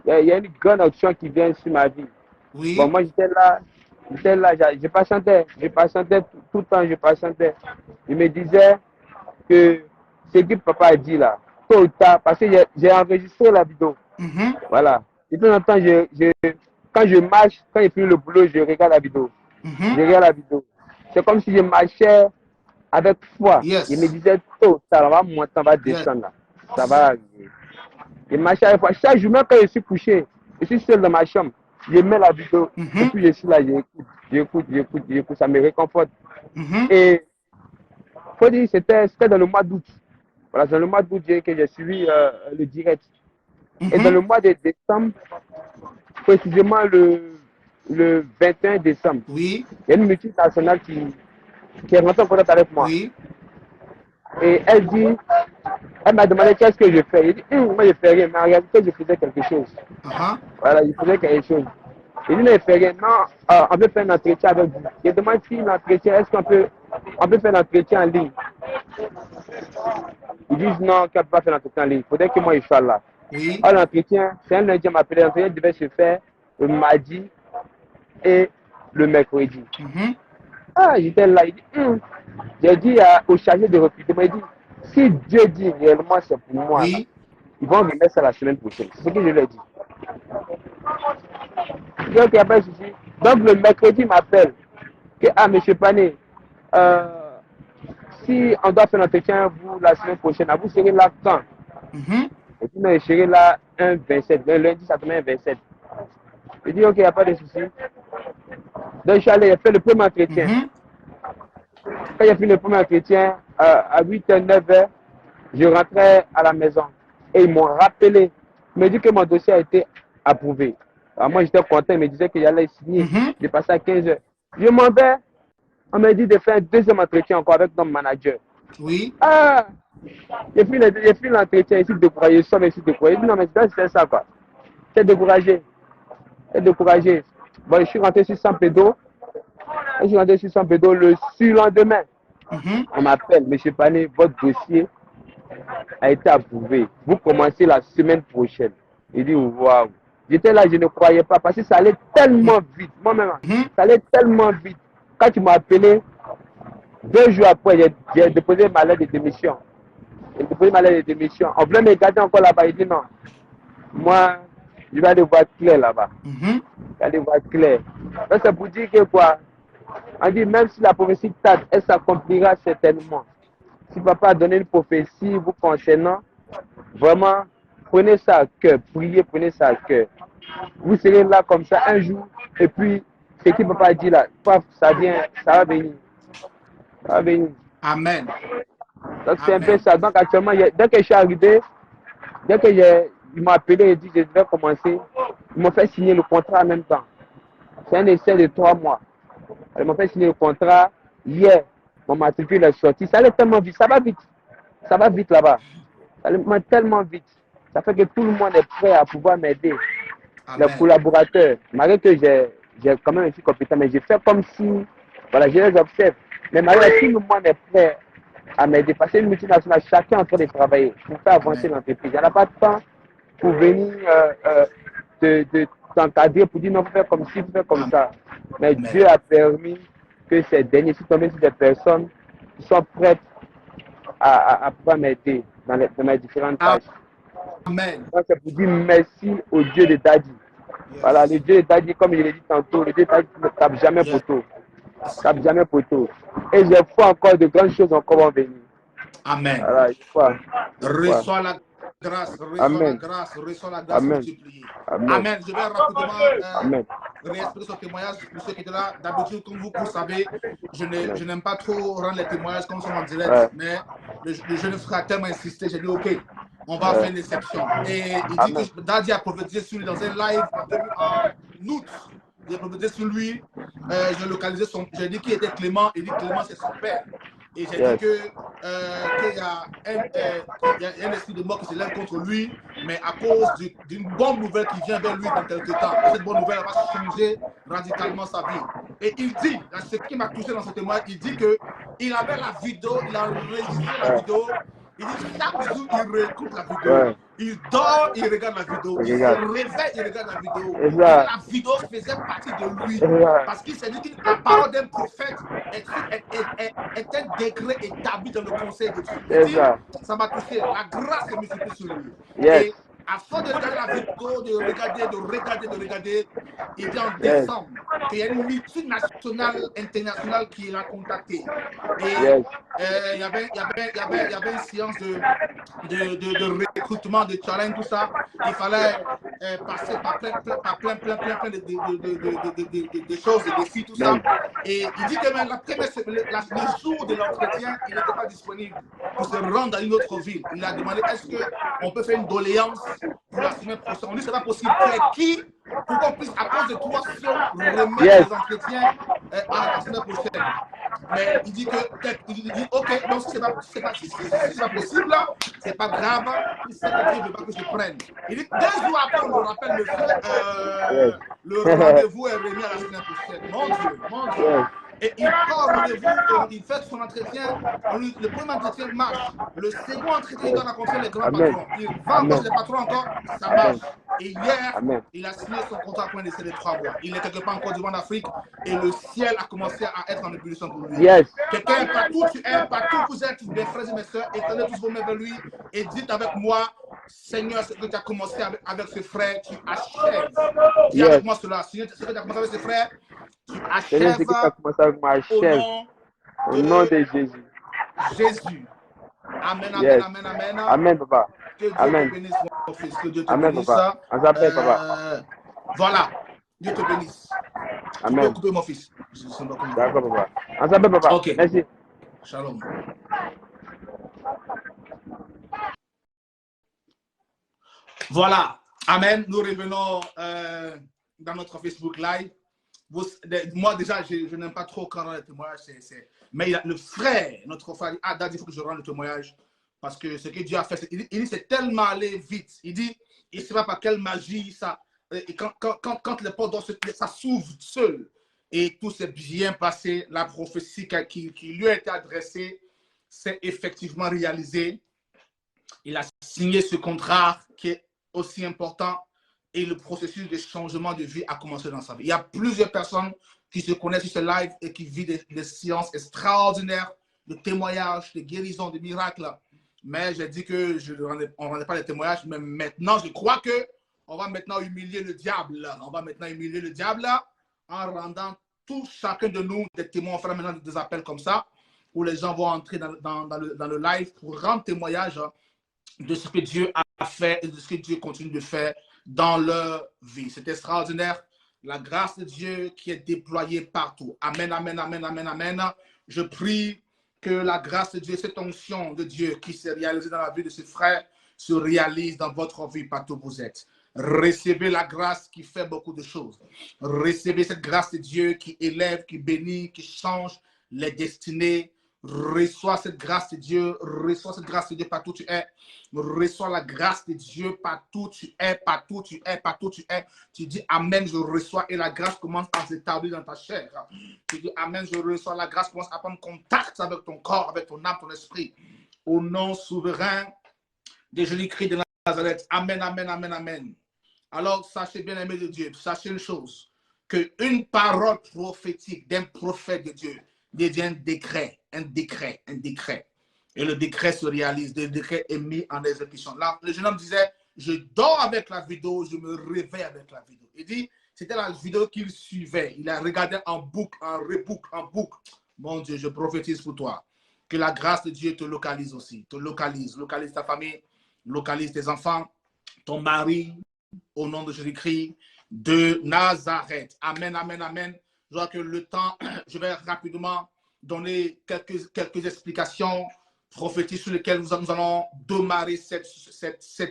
il y a une grande option qui vient sur ma vie. Oui. Bon, moi, j'étais là, je patientais tout le temps, je patientais. Il me disait que ce que papa a dit là, tôt ou tard, parce que j'ai enregistré la vidéo. Voilà. Et de temps en temps, quand je marche, quand il finit le boulot, je regarde la vidéo. Je regarde la vidéo. c'est comme si je marchais avec foi. Yes. Je me disais, tôt, ça va monter, ça va descendre là. Ça va arriver. Je marchais avec foi. Chaque jour, même quand je suis couché, je suis seul dans ma chambre, je mets la vidéo, et puis je suis là, j'écoute, ça me réconforte. Et faut dire, c'était dans le mois d'août. Voilà, dans le mois d'août que j'ai suivi le direct. Et dans le mois de décembre, précisément le 21 décembre, Oui. il y a une multinationale qui est rentrée en contact avec moi. Oui. Et elle m'a demandé qu'est-ce que je fais. Il dit, moi je fais rien, mais en réalité je faisais quelque chose. Voilà, je faisais quelque chose. Il dit, non, je fais rien. Non, on peut faire un entretien avec vous. Je demande si l'entretien, est-ce qu'on peut faire l'entretien en ligne. Ils disent non, qu'on ne peut pas faire l'entretien en ligne. Il faudrait que moi je sois là. Oui. Alors l'entretien, c'est un lundi, on m'a appelé. L'entretien devait se faire le mardi et le mercredi. Ah, j'étais là, il dit, j'ai dit au chargé de recrutement, il dit, si Dieu dit réellement c'est pour moi, Oui. là, ils vont remettre ça la semaine prochaine. C'est ce que je lui ai dit. Donc, il n'y a pas de souci. Donc, le mercredi, il m'appelle que, monsieur Pané, si on doit faire l'entretien, vous, la semaine prochaine, vous serez là quand? Et puis, non, je serai là un 27. Le lundi, ça tombe un 27. Je dis, ok, il n'y a pas de souci. Donc, je suis allé, j'ai fait le premier entretien. Quand j'ai fait le premier entretien, à 8h, 9h, je rentrais à la maison. Et ils m'ont rappelé. Ils m'ont dit que mon dossier a été approuvé. Alors moi, j'étais content. Ils me disaient qu'il allait signer. J'ai passé à 15h. Je m'en vais. On m'a dit de faire un deuxième entretien encore avec notre manager. Oui. Ah! J'ai fait l'entretien ici découragé. Je sors ici découragé. Non, mais c'est ça, quoi. C'est découragé. C'est découragé. Bon, je suis rentré sur San Pedro. Je suis rentré sur San Pedro le surlendemain. On m'appelle, monsieur Pané, votre dossier a été approuvé. Vous commencez la semaine prochaine. Il dit, waouh. J'étais là, je ne croyais pas parce que ça allait tellement vite. Moi-même, ça allait tellement vite. Quand tu m'as appelé, 2 jours après, j'ai déposé ma lettre de démission. J'ai déposé ma lettre de démission. On voulait me garder encore là-bas. Il dit non. Moi, je vais aller voir clair là-bas. Je vais aller voir clair. Donc, c'est pour dire que quoi? On dit même si la prophétie tarde, elle s'accomplira certainement. Si papa a donné une prophétie vous concernant, vraiment, prenez ça à cœur, priez, prenez ça à cœur. Vous serez là comme ça un jour, et puis ce que papa a dit là, paf, ça vient, ça va venir. Ça va venir. Amen. Donc c'est un peu ça. Donc actuellement, dès que je suis arrivé, dès que ils m'ont appelé et dit je devais commencer, ils m'ont fait signer le contrat en même temps. C'est un essai de 3 mois. Ils m'ont fait signer le contrat hier. Mon matricule est sorti. Ça allait tellement vite. Ça va vite. Ça va vite là-bas. Ça allait tellement vite. Ça fait que tout le monde est prêt à pouvoir m'aider. Les collaborateurs, malgré que j'ai quand même été compétent, mais j'ai fait comme si, voilà, je les observe. Mais malgré tout le monde est prêt à m'aider. Parce que une multinationale, chacun est en train de travailler pour faire avancer l'entreprise. Il n'y en a pas de temps pour venir de t'encadrer, pour dire non, faut faire comme ci, faut faire comme ça. Mais Dieu a permis que ces derniers sont tombés sur des personnes qui sont prêtes à pouvoir m'aider dans mes différentes tâches. Amen. Donc, c'est pour dire merci au Dieu de Dadi. Voilà, le Dieu de Dadi, comme je l'ai dit tantôt, le Dieu de Dadi ne tape jamais poteau. Tape jamais poteau. Et j'ai foi encore, de grandes choses encore vont venir. Amen. Voilà, reçois la grâce, reçois la grâce multipliée. Amen. Je vais rapidement réexpliquer ce témoignage pour ceux qui étaient là. D'habitude, comme vous savez, je n'aime pas trop rendre les témoignages comme ça en direct, mais le jeune frère a tellement insisté, j'ai dit ok, on va faire une exception. Et il dit que Dadi a prophétisé sur lui dans un live en août. J'ai prophétisé sur lui, j'ai localisé j'ai dit qu'il était Clément, il dit Clément c'est son père. Et j'ai dit qu'il y a un esprit de mort qui se lève contre lui, mais à cause d'une bonne nouvelle qui vient vers lui dans quelques temps. Et cette bonne nouvelle va changer radicalement sa vie. Et il dit, ce qui m'a touché dans ce témoignage, il dit qu'il avait la vidéo, il a enregistré la vidéo. Il dit chaque jour, il réécoute la vidéo. Il dort, il regarde la vidéo. Il se réveille, il regarde la vidéo. Et la vidéo faisait partie de lui. Parce qu'il s'est dit que la parole d'un prophète est un degré établi dans le conseil de Dieu. Ça m'a touché. La grâce est multipliée sur lui. Et Afin de regarder la vidéo, de regarder, il dit en décembre qu'il y a une multinationale internationale qui l'a contacté. Et il y avait une séance de recrutement, de challenge, tout ça. Il fallait passer par plein de choses, de défis, tout ça. Et il dit que même le jour de l'entretien, il n'était pas disponible pour se rendre à une autre ville. Il a demandé est-ce qu'on peut faire une doléance pour la semaine prochaine. On dit c'est pas possible. Tu es qui pour qu'on puisse, à cause de toi, si on remet les entretiens à la semaine prochaine. Mais il dit que, il dit ok, donc si c'est pas possible, c'est pas grave. Il sait que Dieu ne veut pas que je prenne. Il dit 2 jours après, on me rappelle, monsieur, le rendez-vous est remis à la semaine prochaine. Mon Dieu, mon Dieu. Et il prend rendez-vous, il fait son entretien. Le premier entretien marche. Le second entretien, il doit rencontrer les grands patrons. Il va rencontrer les patrons encore, ça marche. Et hier, il a signé son contrat pour un essai de 3 mois. Il est quelque part en Côte d'Ivoire d'Afrique et le ciel a commencé à être en ébullition pour lui. Quelqu'un, partout tu es, partout vous êtes, mes frères et mes soeurs, étendez tous vos mains vers lui et dites avec moi, Seigneur, ce que tu as commencé avec ce frère, tu achèves. Dis avec moi cela, Seigneur, ce que tu as commencé avec ce frère, tu achèves au nom de Jésus. Jésus. Amen, amen, amen, amen. Amen, papa. Que Dieu te bénisse, mon fils. Que Dieu te Amen, bénisse. papa. Papa. Voilà. Dieu te bénisse. Amen. Tu peux couper, mon fils. D'accord, papa. Ensemble, papa. Ok. Merci. Shalom. Voilà. Amen. Nous revenons dans notre Facebook Live. Moi, déjà, je n'aime pas trop quand on a le témoignage. Mais le frère, notre frère, il faut que je rende le témoignage. Parce que ce que Dieu a fait, il dit c'est tellement allé vite. Il dit, il ne sait pas par quelle magie ça. Et quand les portes ça s'ouvre seul. Et tout s'est bien passé. La prophétie qui lui a été adressée s'est effectivement réalisée. Il a signé ce contrat qui est aussi important. Et le processus de changement de vie a commencé dans sa vie. Il y a plusieurs personnes qui se connaissent sur ce live et qui vivent des séances extraordinaires, de témoignages, de guérisons, de miracles. Mais j'ai dit que on ne rendait pas les témoignages. Mais maintenant, je crois qu'on va maintenant humilier le diable. On va maintenant humilier le diable en rendant chacun de nous des témoins. On fera maintenant des appels comme ça où les gens vont entrer dans le live pour rendre témoignage de ce que Dieu a fait et de ce que Dieu continue de faire dans leur vie. C'est extraordinaire. La grâce de Dieu qui est déployée partout. Amen, amen, amen, amen, amen. Je prie que la grâce de Dieu, cette onction de Dieu qui s'est réalisée dans la vie de ce frère, se réalise dans votre vie partout où vous êtes. Recevez la grâce qui fait beaucoup de choses. Recevez cette grâce de Dieu qui élève, qui bénit, qui change les destinées. Reçois cette grâce de Dieu, reçois cette grâce de Dieu partout où tu es. Reçois la grâce de Dieu partout où tu es, partout où tu es, partout où tu es. Tu dis Amen, je reçois et la grâce commence à s'établir dans ta chair. Tu dis Amen, je reçois, la grâce commence à prendre contact avec ton corps, avec ton âme, ton esprit. Au nom souverain de Jésus-Christ de Nazareth. Amen, amen, amen, amen. Alors, sachez bien aimé de Dieu, sachez une chose, qu'une parole prophétique d'un prophète de Dieu devient un décret. Et le décret se réalise, le décret est mis en exécution. Là, le jeune homme disait, je dors avec la vidéo, je me réveille avec la vidéo. Il dit, c'était la vidéo qu'il suivait. Il a regardé en boucle, en reboucle, en boucle. Mon Dieu, je prophétise pour toi. Que la grâce de Dieu te localise aussi. Te localise ta famille, localise tes enfants, ton mari, au nom de Jésus-Christ de Nazareth. Amen, amen, amen. Je vois que le temps, je vais rapidement donner quelques explications prophétiques sur lesquelles nous allons démarrer cette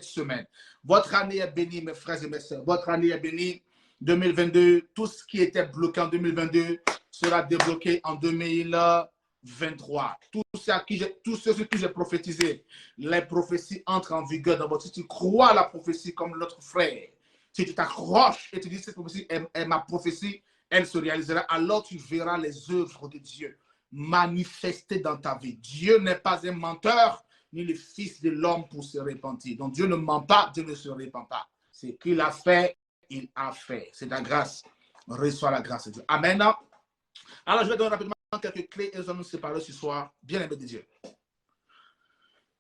semaine. Votre année est bénie, mes frères et mes sœurs. Votre année est bénie. 2022, tout ce qui était bloqué en 2022 sera débloqué en 2023. Tout ce que j'ai prophétisé, les prophéties entrent en vigueur dans votre vie. Si tu crois à la prophétie comme notre frère, si tu t'accroches et tu dis cette prophétie est ma prophétie, elle se réalisera, alors tu verras les œuvres de Dieu manifestées dans ta vie. Dieu n'est pas un menteur, ni le Fils de l'homme pour se repentir. Donc Dieu ne ment pas, Dieu ne se repent pas. Ce qu'il a fait, il a fait. C'est la grâce. Reçois la grâce de Dieu. Amen. Alors je vais donner rapidement quelques clés et nous allons nous séparer ce soir. Bien aimé de Dieu.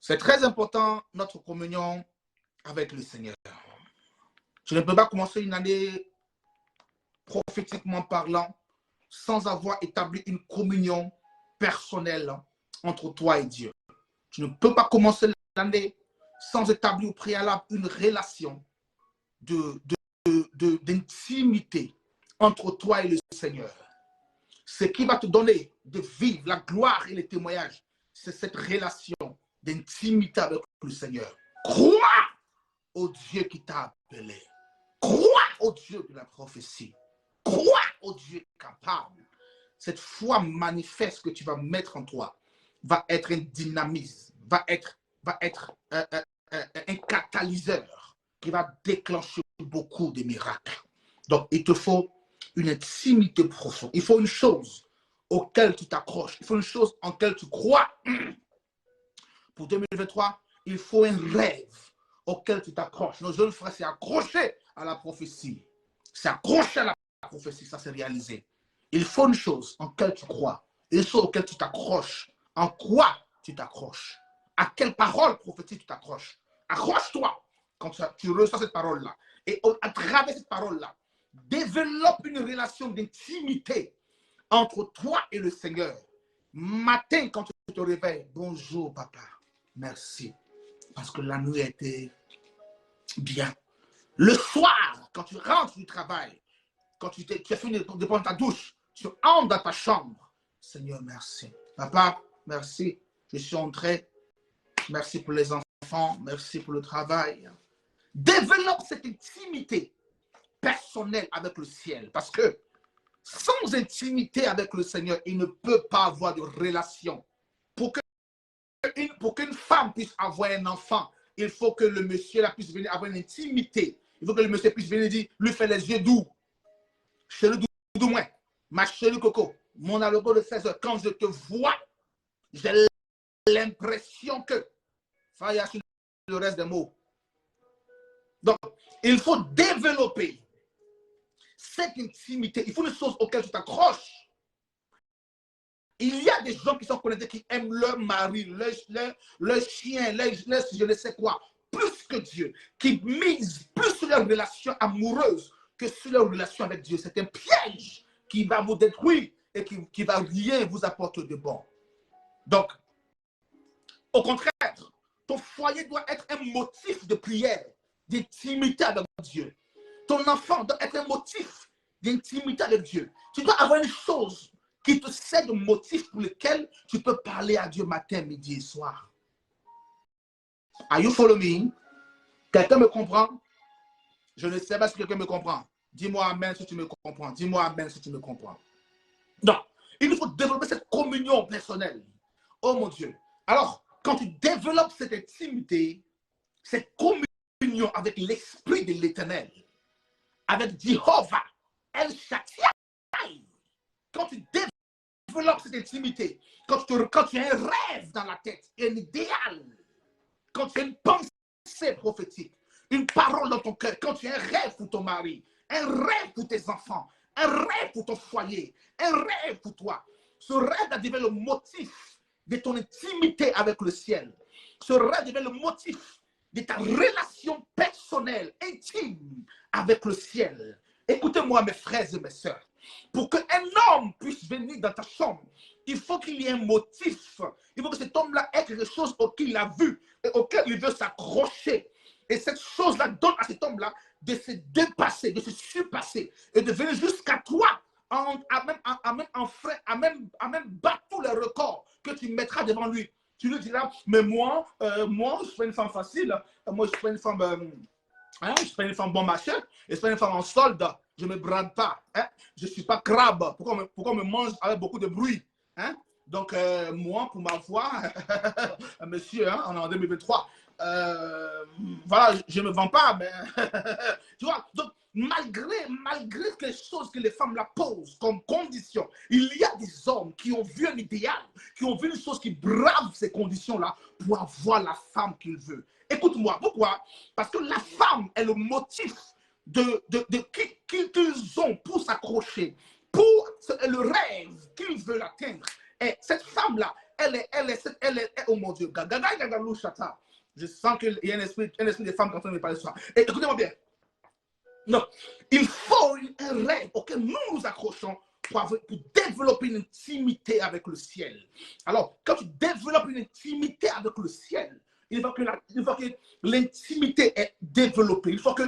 C'est très important, notre communion avec le Seigneur. Je ne peux pas commencer une année prophétiquement parlant sans avoir établi une communion personnelle entre toi et Dieu. Tu ne peux pas commencer l'année sans établir au préalable une relation d'intimité entre toi et le Seigneur. Ce qui va te donner de vivre la gloire et les témoignages, c'est cette relation d'intimité avec le Seigneur. Crois au Dieu qui t'a appelé. Crois au Dieu de la prophétie. Crois au Dieu capable. Cette foi manifeste que tu vas mettre en toi va être un dynamisme, va être un catalyseur qui va déclencher beaucoup de miracles. Donc, il te faut une intimité profonde. Il faut une chose auquel tu t'accroches. Il faut une chose en laquelle tu crois. Pour 2023, il faut un rêve auquel tu t'accroches. Nos jeunes frères s'est accroché à la prophétie. C'est accroché à la prophétie, ça s'est réalisé. Il faut une chose en laquelle tu crois. Une chose auquel tu t'accroches. En quoi tu t'accroches? À quelle parole prophétique tu t'accroches? Accroche-toi quand tu reçois cette parole-là. Et à travers cette parole-là, développe une relation d'intimité entre toi et le Seigneur. Matin, quand tu te réveilles, bonjour papa, merci. Parce que la nuit a été bien. Le soir, quand tu rentres du travail, quand tu as fini de prendre ta douche, tu entres dans ta chambre. Seigneur, merci. Papa, merci. Je suis entré. Merci pour les enfants. Merci pour le travail. Développe cette intimité personnelle avec le ciel. Parce que sans intimité avec le Seigneur, il ne peut pas avoir de relation. Pour qu'une femme puisse avoir un enfant, il faut que le monsieur là puisse venir avoir une intimité. Il faut que le monsieur puisse venir dire, lui faire les yeux doux. Chérie doux, moi. Ma chérie Coco, mon alogo de 16 heures, quand je te vois, j'ai l'impression que, il y a sur le reste des mots. Donc, il faut développer cette intimité. Il faut une chose auquel tu t'accroches. Il y a des gens qui sont connectés, qui aiment leur mari, leur chien, leur je ne sais quoi, plus que Dieu, qui misent plus sur leur relation amoureuse que sur leur relation avec Dieu. C'est un piège qui va vous détruire et qui va rien vous apporter de bon. Donc, au contraire, ton foyer doit être un motif de prière, d'intimité avec Dieu. Ton enfant doit être un motif d'intimité avec Dieu. Tu dois avoir une chose qui te sert de motif pour lequel tu peux parler à Dieu matin, midi et soir. Are you follow me? Quelqu'un me comprend? Je ne sais pas si quelqu'un me comprend. Dis-moi amen si tu me comprends. Dis-moi amen si tu me comprends. Donc, il faut développer cette communion personnelle. Oh mon Dieu. Alors, quand tu développes cette intimité, cette communion avec l'Esprit de l'Éternel, avec Jéhovah, El Shaddai, quand tu développes cette intimité, quand tu as un rêve dans la tête, un idéal, quand tu as une pensée prophétique, une parole dans ton cœur, quand tu as un rêve pour ton mari, un rêve pour tes enfants, un rêve pour ton foyer, un rêve pour toi, ce rêve devient le motif de ton intimité avec le ciel. Ce rêve devient le motif de ta relation personnelle, intime avec le ciel. Écoutez-moi, mes frères et mes sœurs. Pour qu'un homme puisse venir dans ta chambre, il faut qu'il y ait un motif. Il faut que cet homme-là ait quelque chose auquel il a vu et auquel il veut s'accrocher. Et cette chose-là donne à cet homme-là de se dépasser, de se surpasser et de venir jusqu'à toi à même battre tous les records que tu mettras devant lui. Tu lui diras, mais moi, je suis pas une femme facile. Moi, je suis pas une femme... je suis pas une femme bon machin, je suis pas une femme en solde, je ne me brade pas, je ne suis pas crabe, pourquoi on me mange avec beaucoup de bruit, donc moi pour ma voix, monsieur, on est en 2023, voilà, je ne me vends pas, mais tu vois, donc malgré les choses que les femmes la posent comme condition, il y a des hommes qui ont vu un idéal, qui ont vu une chose qui brave ces conditions-là pour avoir la femme qu'ils veulent. Écoute-moi, pourquoi? Parce que la femme est le motif qu'ils ont pour s'accrocher, pour le rêve qu'ils veulent atteindre. Et cette femme-là, elle est, oh mon Dieu, Je sens qu'il y a un esprit de femme quand on me parle de ça. Et écoutez-moi bien. Non, il faut un rêve auquel nous nous accrochons pour développer une intimité avec le ciel. Alors, quand tu développes une intimité avec le ciel, il faut que l'intimité est développée. Il faut que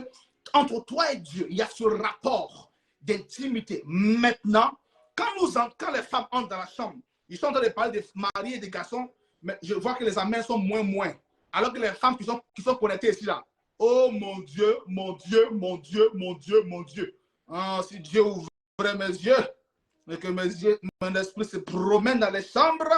entre toi et Dieu, il y a ce rapport d'intimité. Maintenant, quand les femmes entrent dans la chambre, ils sont en train de parler des mariés et des garçons, mais je vois que les amens sont moins. Alors que les femmes qui sont connectées ici, là, oh mon Dieu, mon Dieu, mon Dieu, mon Dieu, mon Dieu. Ah, si Dieu ouvrait mes yeux, et que mon esprit se promène dans les chambres,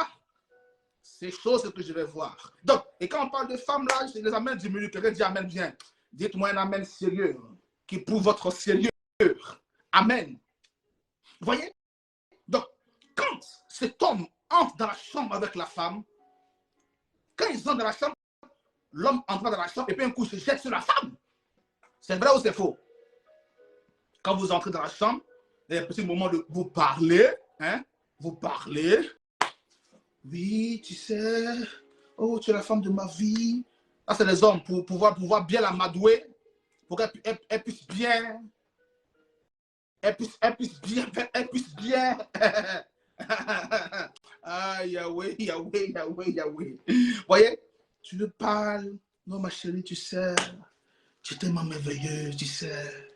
c'est chose que je vais voir. Donc, et quand on parle de femmes là, les amens diminuent. Quelqu'un dit amen bien. Dites-moi un amen sérieux qui prouve votre sérieux. Amen. Vous voyez? Donc, quand cet homme entre dans la chambre avec la femme, quand ils sont dans la chambre, l'homme entre dans la chambre et puis un coup se jette sur la femme. C'est vrai ou c'est faux? Quand vous entrez dans la chambre, il y a un petit moment de vous parler, hein? Vous parlez. Oui, tu sais, oh, tu es la femme de ma vie. Ça, c'est les hommes pour pouvoir bien l'amadouer, pour qu'elle puisse bien. Elle puisse bien. Ah, Yahweh, Yahweh, Yahweh, Yahweh. Vous voyez, tu lui parles. Non, ma chérie, tu sais, tu es tellement merveilleuse, tu sais.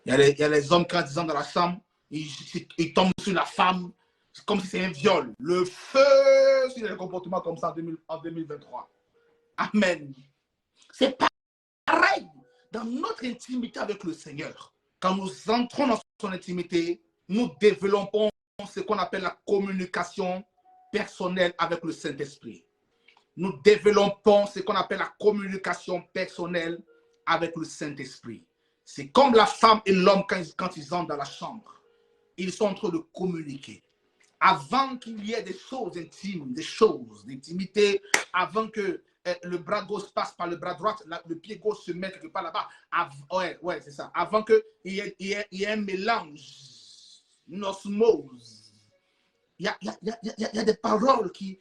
Il y a les hommes, quand ils sont dans la chambre, ils tombent sur la femme, comme si c'est un viol. Le feu, c'est des comportements comme ça en 2023. Amen. C'est pareil dans notre intimité avec le Seigneur. Quand nous entrons dans son intimité, nous développons ce qu'on appelle la communication personnelle avec le Saint-Esprit. Nous développons ce qu'on appelle la communication personnelle avec le Saint-Esprit. C'est comme la femme et l'homme quand ils entrent dans la chambre. Ils sont en train de communiquer. Avant qu'il y ait des choses intimes, des choses d'intimité, avant que le bras gauche passe par le bras droit, le pied gauche se met quelque part là-bas. Ouais, c'est ça. Avant qu'il y ait un mélange, une osmose. Il y a des paroles qui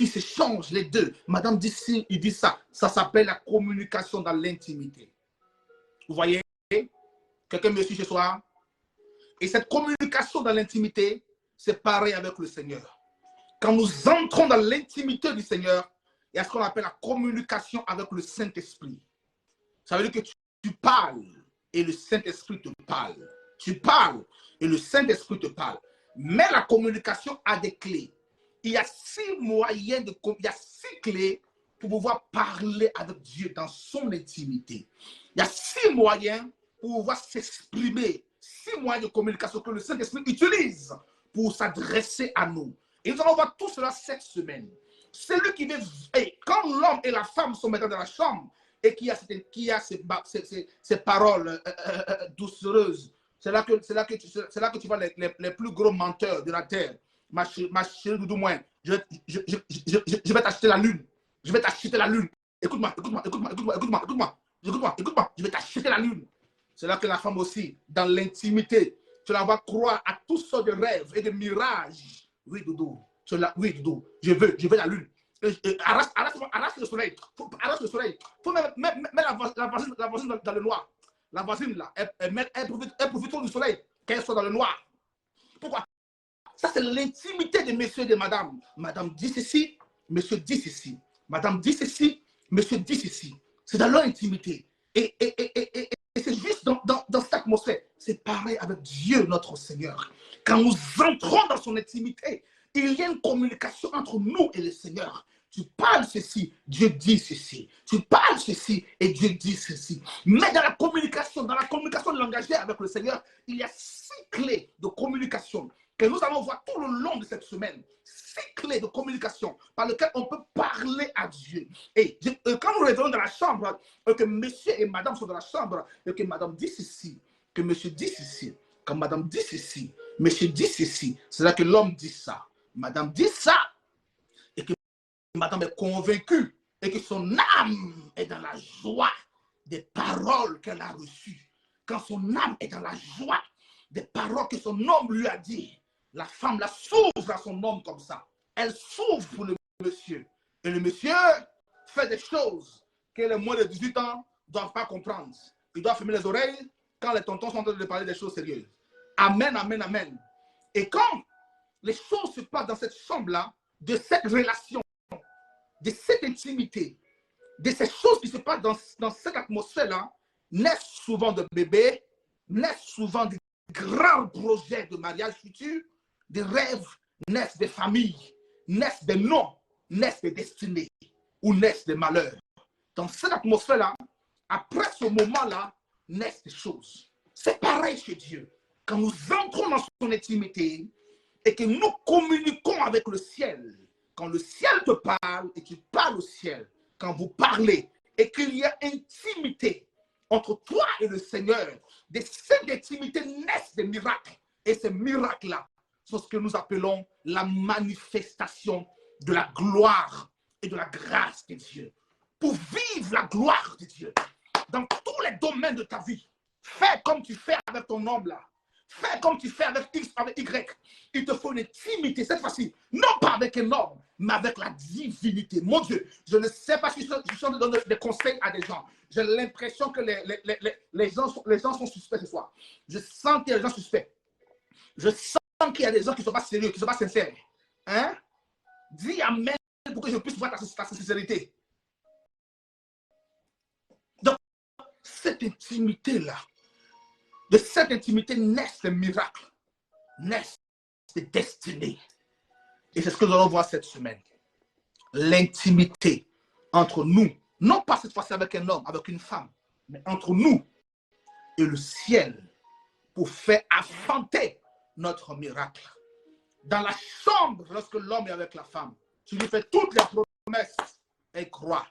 s'échangent les deux. Madame dit ci, il dit ça. Ça s'appelle la communication dans l'intimité. Vous voyez? Quelqu'un me suit ce soir? Et cette communication dans l'intimité, c'est pareil avec le Seigneur. Quand nous entrons dans l'intimité du Seigneur, il y a ce qu'on appelle la communication avec le Saint-Esprit. Ça veut dire que tu parles et le Saint-Esprit te parle. Tu parles et le Saint-Esprit te parle. Mais la communication a des clés. Il y a 6 clés pour pouvoir parler avec Dieu dans son intimité. Il y a 6 moyens pour pouvoir s'exprimer. 6 moyens de communication que le Saint-Esprit utilise pour s'adresser à nous. Et nous allons voir tout cela cette semaine. Celui qui veut, quand l'homme et la femme sont maintenant dans la chambre et qui a ces paroles doucereuses, c'est là que tu vois les plus gros menteurs de la terre. Ma chérie, du moins, je vais t'acheter la lune. Je vais t'acheter la lune. Écoute-moi. Je vais t'acheter la lune. C'est là que la femme aussi, dans l'intimité, tu la vois croire à toutes sortes de rêves et de mirages. Oui, Doudou. Oui, Doudou. Je veux la lune. Arrache le soleil. Arrache le soleil. Faut mettre la voisine dans le noir. La voisine, là, elle profite du soleil, qu'elle soit dans le noir. Pourquoi? Ça, c'est l'intimité de messieurs et de madame. Madame dit ceci, monsieur dit ceci. Madame dit ceci, monsieur dit ceci. C'est dans leur intimité. Et c'est juste dans cette atmosphère. C'est pareil avec Dieu, notre Seigneur. Quand nous entrons dans son intimité, il y a une communication entre nous et le Seigneur. Tu parles ceci, Dieu dit ceci. Tu parles ceci et Dieu dit ceci. Mais dans la communication langagée avec le Seigneur, il y a 6 clés de communication que nous allons voir tout le long de cette semaine. 6 clés de communication par lesquelles on peut parler à Dieu. Et quand nous revenons dans la chambre, que monsieur et madame sont dans la chambre, et que madame dit ceci, que monsieur dit ceci, quand madame dit ceci, monsieur dit ceci, c'est là que l'homme dit ça. Madame dit ça, et que madame est convaincue, et que son âme est dans la joie des paroles qu'elle a reçues. Quand son âme est dans la joie des paroles que son homme lui a dit, la femme s'ouvre à son homme comme ça. Elle s'ouvre pour le monsieur. Et le monsieur fait des choses que les moins de 18 ans ne doivent pas comprendre. Ils doivent fermer les oreilles quand les tontons sont en train de parler des choses sérieuses. Amen, amen, amen. Et quand les choses se passent dans cette chambre-là, de cette relation, de cette intimité, de ces choses qui se passent dans cette atmosphère-là, naissent souvent de bébés, naissent souvent de grands projets de mariage futur, des rêves, naissent des familles, naissent des noms, naissent des destinées ou naissent des malheurs. Dans cette atmosphère-là, après ce moment-là, naissent des choses. C'est pareil chez Dieu. Quand nous entrons dans son intimité et que nous communiquons avec le ciel, quand le ciel te parle et tu parles au ciel, quand vous parlez et qu'il y a intimité entre toi et le Seigneur, de cette intimité naissent des miracles. Et ces miracles-là sont ce que nous appelons la manifestation de la gloire et de la grâce de Dieu. Pour vivre la gloire de Dieu dans tous les domaines de ta vie, fais comme tu fais avec ton homme là. Fais comme tu fais avec X, avec Y. Il te faut une intimité, cette fois-ci, non pas avec un homme, mais avec la divinité. Mon Dieu, je ne sais pas si je suis en train de donner des conseils à des gens. J'ai l'impression que les gens sont suspects ce soir. Je sens qu'il y a des gens suspects. Je sens qu'il y a des gens qui ne sont pas sérieux, qui ne sont pas sincères. Hein? Dis amen pour que je puisse voir ta sincérité. Donc, cette intimité-là, de cette intimité naissent des miracles, naissent des destinées. Et c'est ce que nous allons voir cette semaine. L'intimité entre nous, non pas cette fois-ci avec un homme, avec une femme, mais entre nous et le ciel pour faire affronter notre miracle. Dans la chambre, lorsque l'homme est avec la femme, tu lui fais toutes les promesses, elle croit.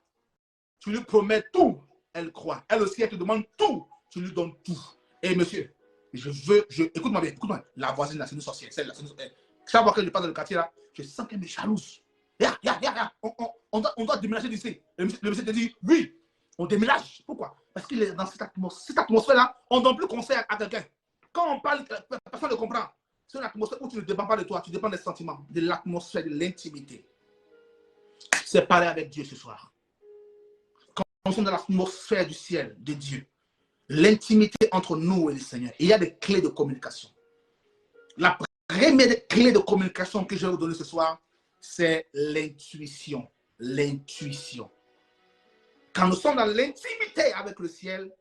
Tu lui promets tout, elle croit. Elle aussi, elle te demande tout, tu lui donnes tout. Et monsieur, écoute-moi bien, écoute-moi. La voisine là, c'est une sorcière. Celle-là, c'est une sorcière. Chaque fois que je passe dans le quartier là, je sens qu'elle me jalouse. On doit déménager d'ici. Le monsieur te dit, oui, on déménage. Pourquoi? Parce qu'il est dans cette atmosphère-là, on ne donne plus conseil à quelqu'un. Quand on parle, personne ne comprend. C'est une atmosphère où tu ne dépends pas de toi, tu dépends des sentiments, de l'atmosphère, de l'intimité. C'est pareil avec Dieu ce soir. Quand on est dans l'atmosphère du ciel, de Dieu, l'intimité entre nous et le Seigneur, il y a des clés de communication. La première clé de communication que je vais vous donner ce soir, c'est l'intuition. L'intuition. Quand nous sommes dans l'intimité avec le ciel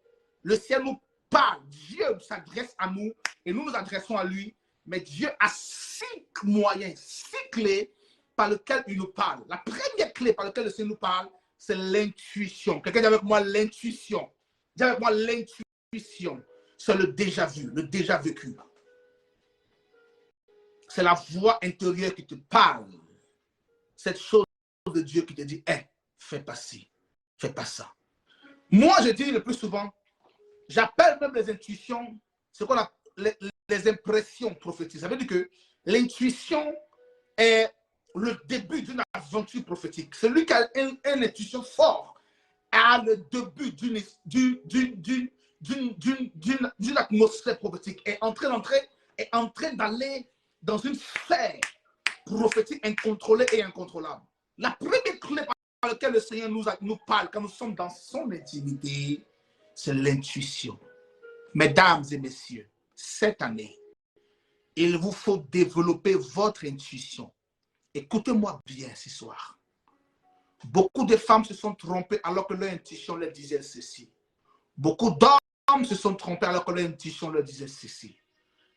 nous parle. Dieu s'adresse à nous et nous nous adressons à lui. Mais Dieu a 5 moyens, 6 clés par lesquelles il nous parle. La première clé par laquelle le Seigneur nous parle, c'est l'intuition. Quelqu'un dit avec moi l'intuition. Dis avec moi l'intuition. C'est le déjà vu, le déjà vécu. C'est la voix intérieure qui te parle. Cette chose de Dieu qui te dit, hey, fais pas ci, fais pas ça. Moi, je dis le plus souvent, j'appelle même les intuitions, ce qu'on appelle les impressions prophétiques. Ça veut dire que l'intuition est le début d'une aventure prophétique. Celui qui a une intuition forte a le début d'une atmosphère prophétique, est en train d'aller dans une sphère prophétique incontrôlée et incontrôlable. La première clé par laquelle le Seigneur nous parle quand nous sommes dans son intimité, c'est l'intuition. Mesdames et messieurs, cette année, il vous faut développer votre intuition. Écoutez-moi bien ce soir. Beaucoup de femmes se sont trompées alors que leur intuition leur disait ceci. Beaucoup d'hommes se sont trompés alors que leur intuition leur disait ceci.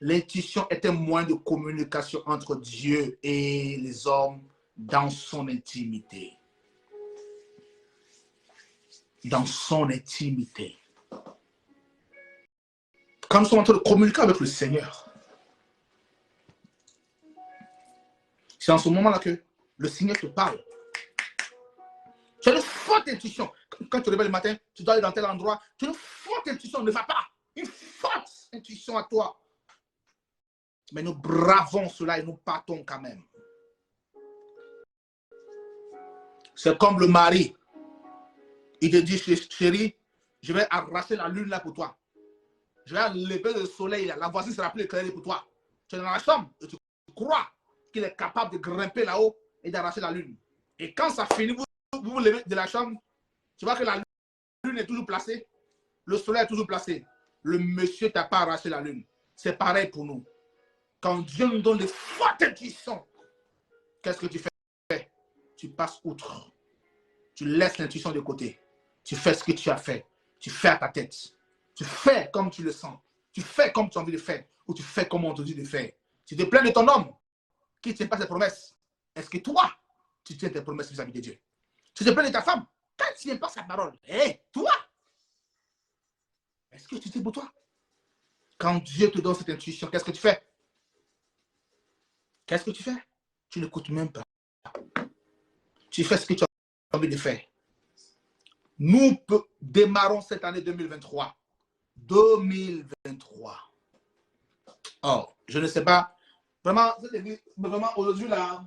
L'intuition est un moyen de communication entre Dieu et les hommes dans son intimité. Dans son intimité. Quand nous sommes en train de communiquer avec le Seigneur, c'est en ce moment-là que le Seigneur te parle. Tu as une forte intuition. Quand tu te réveilles le matin, tu dois aller dans tel endroit. Tu as une forte intuition, ne va pas. Une forte intuition à toi. Mais nous bravons cela et nous partons quand même. C'est comme le mari. Il te dit, chérie, je vais arracher la lune là pour toi. Je vais enlever le soleil là. La voisine sera plus éclairée pour toi. Tu es dans la chambre et tu crois qu'il est capable de grimper là-haut et d'arracher la lune. Et quand ça finit, vous vous vous levez de la chambre, tu vois que la lune est toujours placée, le soleil est toujours placé. Le monsieur t'a pas arraché la lune. C'est pareil pour nous. Quand Dieu nous donne des fortes intuitions, qu'est-ce que tu fais? Tu passes outre. Tu laisses l'intuition de côté. Tu fais ce que tu as fait. Tu fais à ta tête. Tu fais comme tu le sens. Tu fais comme tu as envie de faire. Ou tu fais comme on te dit de faire. Tu te plains de ton homme qui ne tient pas ses promesses. Est-ce que toi, tu tiens tes promesses vis-à-vis de Dieu? Tu te plains de ta femme quand tu ne tiens pas sa parole. Hé, toi, est-ce que tu tiens pour toi? Quand Dieu te donne cette intuition, qu'est-ce que tu fais? Qu'est-ce que tu fais? Tu n'écoutes même pas. Tu fais ce que tu as envie de faire. Nous démarrons cette année 2023. 2023. Oh, je ne sais pas. Vraiment, vraiment aujourd'hui, là,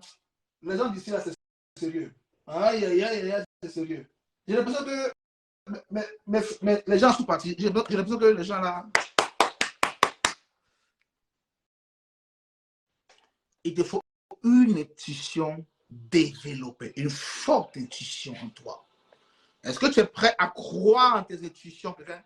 les gens d'ici, là, c'est sérieux. Aïe, aïe, aïe, aïe, c'est sérieux. J'ai l'impression que mais les gens sont partis. J'ai l'impression que les gens, là, il te faut une intuition développée, une forte intuition en toi. Est-ce que tu es prêt à croire en tes intuitions, quelqu'un?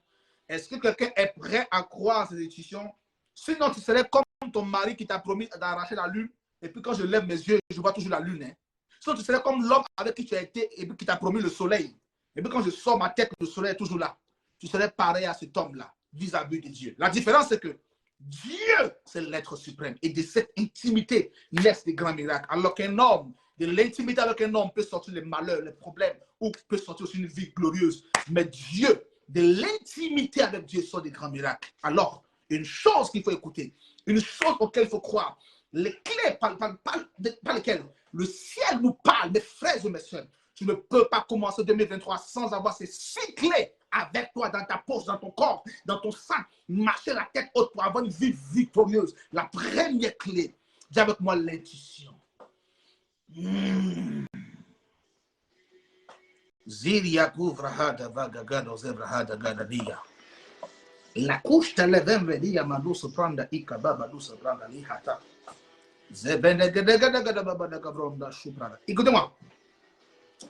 Est-ce que quelqu'un est prêt à croire en ses intuitions? Sinon, tu serais comme ton mari qui t'a promis d'arracher la lune, et puis quand je lève mes yeux, je vois toujours la lune. Hein. Sinon, tu serais comme l'homme avec qui tu as été, et puis qui t'a promis le soleil. Et puis quand je sors ma tête, le soleil est toujours là. Tu serais pareil à cet homme-là, vis-à-vis de Dieu. La différence, c'est que Dieu, c'est l'être suprême. Et de cette intimité naissent des grands miracles. Alors qu'un homme, de l'intimité avec un homme peut sortir les malheurs, les problèmes, ou peut sortir aussi une vie glorieuse. Mais Dieu, de l'intimité avec Dieu, sort des grands miracles. Alors, une chose qu'il faut écouter, une chose auquel il faut croire, les clés par lesquelles le ciel nous parle, mes frères et mes soeurs. Tu ne peux pas commencer 2023 sans avoir ces 6 clés avec toi dans ta poche, dans ton corps, dans ton sang. Marcher la tête haute pour avoir une vie victorieuse. La première clé, dis avec moi l'intuition. Ziria couvrahada vagagado zebrahada gadadia. La couche te lève velia manu se prendre ikababa nous se prendre lihata. Écoutez-moi.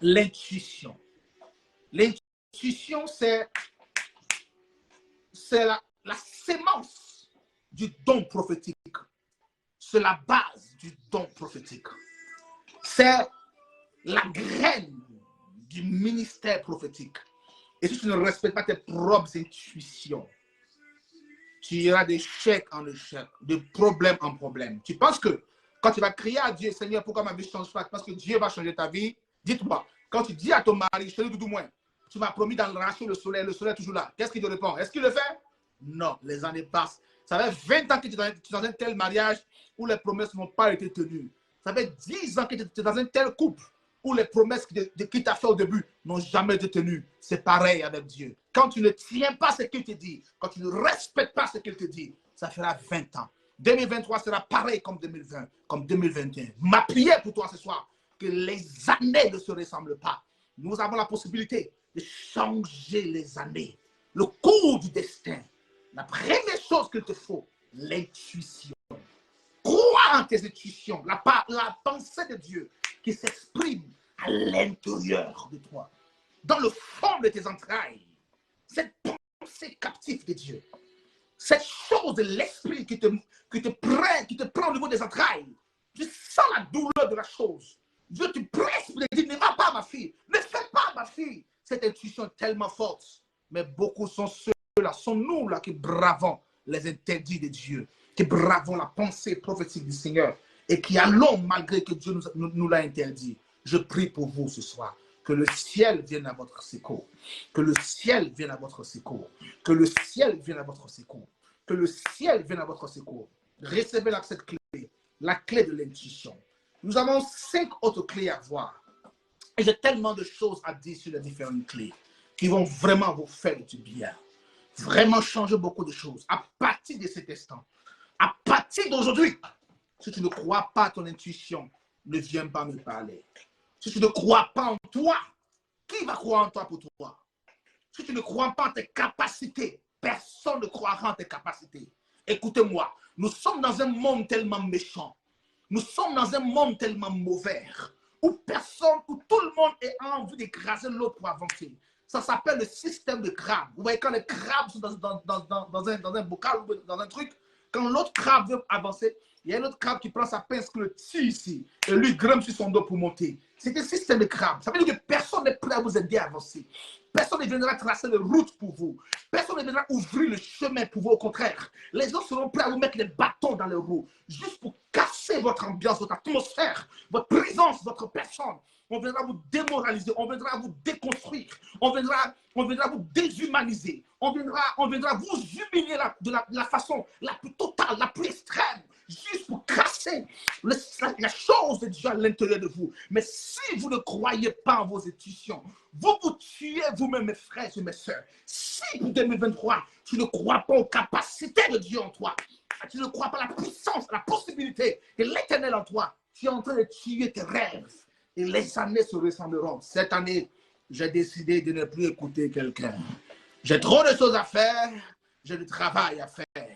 L'intuition. L'intuition, c'est la sémence du don prophétique. C'est la base du don prophétique. C'est la graine du ministère prophétique. Et si tu ne respectes pas tes propres intuitions, tu iras d'échec en échec, de problème en problème. Tu penses que quand tu vas crier à Dieu, Seigneur, pourquoi ma vie ne change pas? Parce que Dieu va changer ta vie. Dites-moi, quand tu dis à ton mari, je te dis tout moins, tu m'as promis d'enracher le soleil est toujours là. Qu'est-ce qu'il te répond? Est-ce qu'il le fait? Non, les années passent. Ça fait 20 ans que tu es dans un tel mariage où les promesses n'ont pas été tenues. Ça fait 10 ans que tu es dans un tel couple où les promesses qu'il t'a fait au début n'ont jamais été tenues. C'est pareil avec Dieu. Quand tu ne tiens pas ce qu'il te dit, quand tu ne respectes pas ce qu'il te dit, ça fera 20 ans. 2023 sera pareil comme 2020, comme 2021. Ma prière pour toi ce soir, que les années ne se ressemblent pas. Nous avons la possibilité de changer les années, le cours du destin. La première chose qu'il te faut, l'intuition. Crois en tes intuitions, la pensée de Dieu qui s'exprime à l'intérieur de toi, dans le fond de tes entrailles. Cette pensée captive de Dieu, cette chose de l'esprit qui te prend au niveau des entrailles. Tu sens la douleur de la chose. Dieu te presse pour te dire, ne va pas ma fille, ne fais pas ma fille. Cette intuition est tellement forte. Mais beaucoup sont ceux-là, sont nous là qui bravons les interdits de Dieu, qui bravons la pensée prophétique du Seigneur et qui allons malgré que Dieu nous l'a interdit. Je prie pour vous ce soir. Que le ciel vienne à votre secours. Que le ciel vienne à votre secours. Que le ciel vienne à votre secours. Que le ciel vienne à votre secours. Recevez cette clé, la clé de l'intuition. Nous avons 5 autres clés à voir. Et j'ai tellement de choses à dire sur les différentes clés qui vont vraiment vous faire du bien. Vraiment changer beaucoup de choses. À partir de cet instant, à partir d'aujourd'hui, si tu ne crois pas à ton intuition, ne viens pas me parler. Si tu ne crois pas en toi, qui va croire en toi pour toi? Si tu ne crois pas en tes capacités, personne ne croira en tes capacités. Écoutez-moi, nous sommes dans un monde tellement méchant. Nous sommes dans un monde tellement mauvais où personne, où tout le monde est envie d'écraser l'autre pour avancer. Ça s'appelle le système de crabe. Vous voyez, quand les crabes sont dans un bocal ou dans un truc, quand l'autre crabe veut avancer, il y a un autre crabe qui prend sa pince, qui le tire ici, et lui grimpe sur son dos pour monter. C'est un système de crabe. Ça veut dire que personne n'est prêt à vous aider à avancer. Personne ne viendra tracer les routes pour vous. Personne ne viendra ouvrir le chemin pour vous. Au contraire, les gens seront prêts à vous mettre les bâtons dans les roues, juste pour casser votre ambiance, votre atmosphère, votre présence, votre personne. On viendra vous démoraliser, on viendra vous déconstruire, on viendra vous déshumaniser, on viendra vous humilier de la façon la plus totale, la plus extrême, juste pour casser la chose de Dieu à l'intérieur de vous. Mais si vous ne croyez pas en vos intuitions, vous vous tuez vous-même, mes frères et mes sœurs. Si pour 2023, tu ne crois pas aux capacités de Dieu en toi, tu ne crois pas à la puissance, à la possibilité de l'Éternel en toi, tu es en train de tuer tes rêves. Et les années se ressembleront. Cette année, j'ai décidé de ne plus écouter quelqu'un. J'ai trop de choses à faire. J'ai du travail à faire.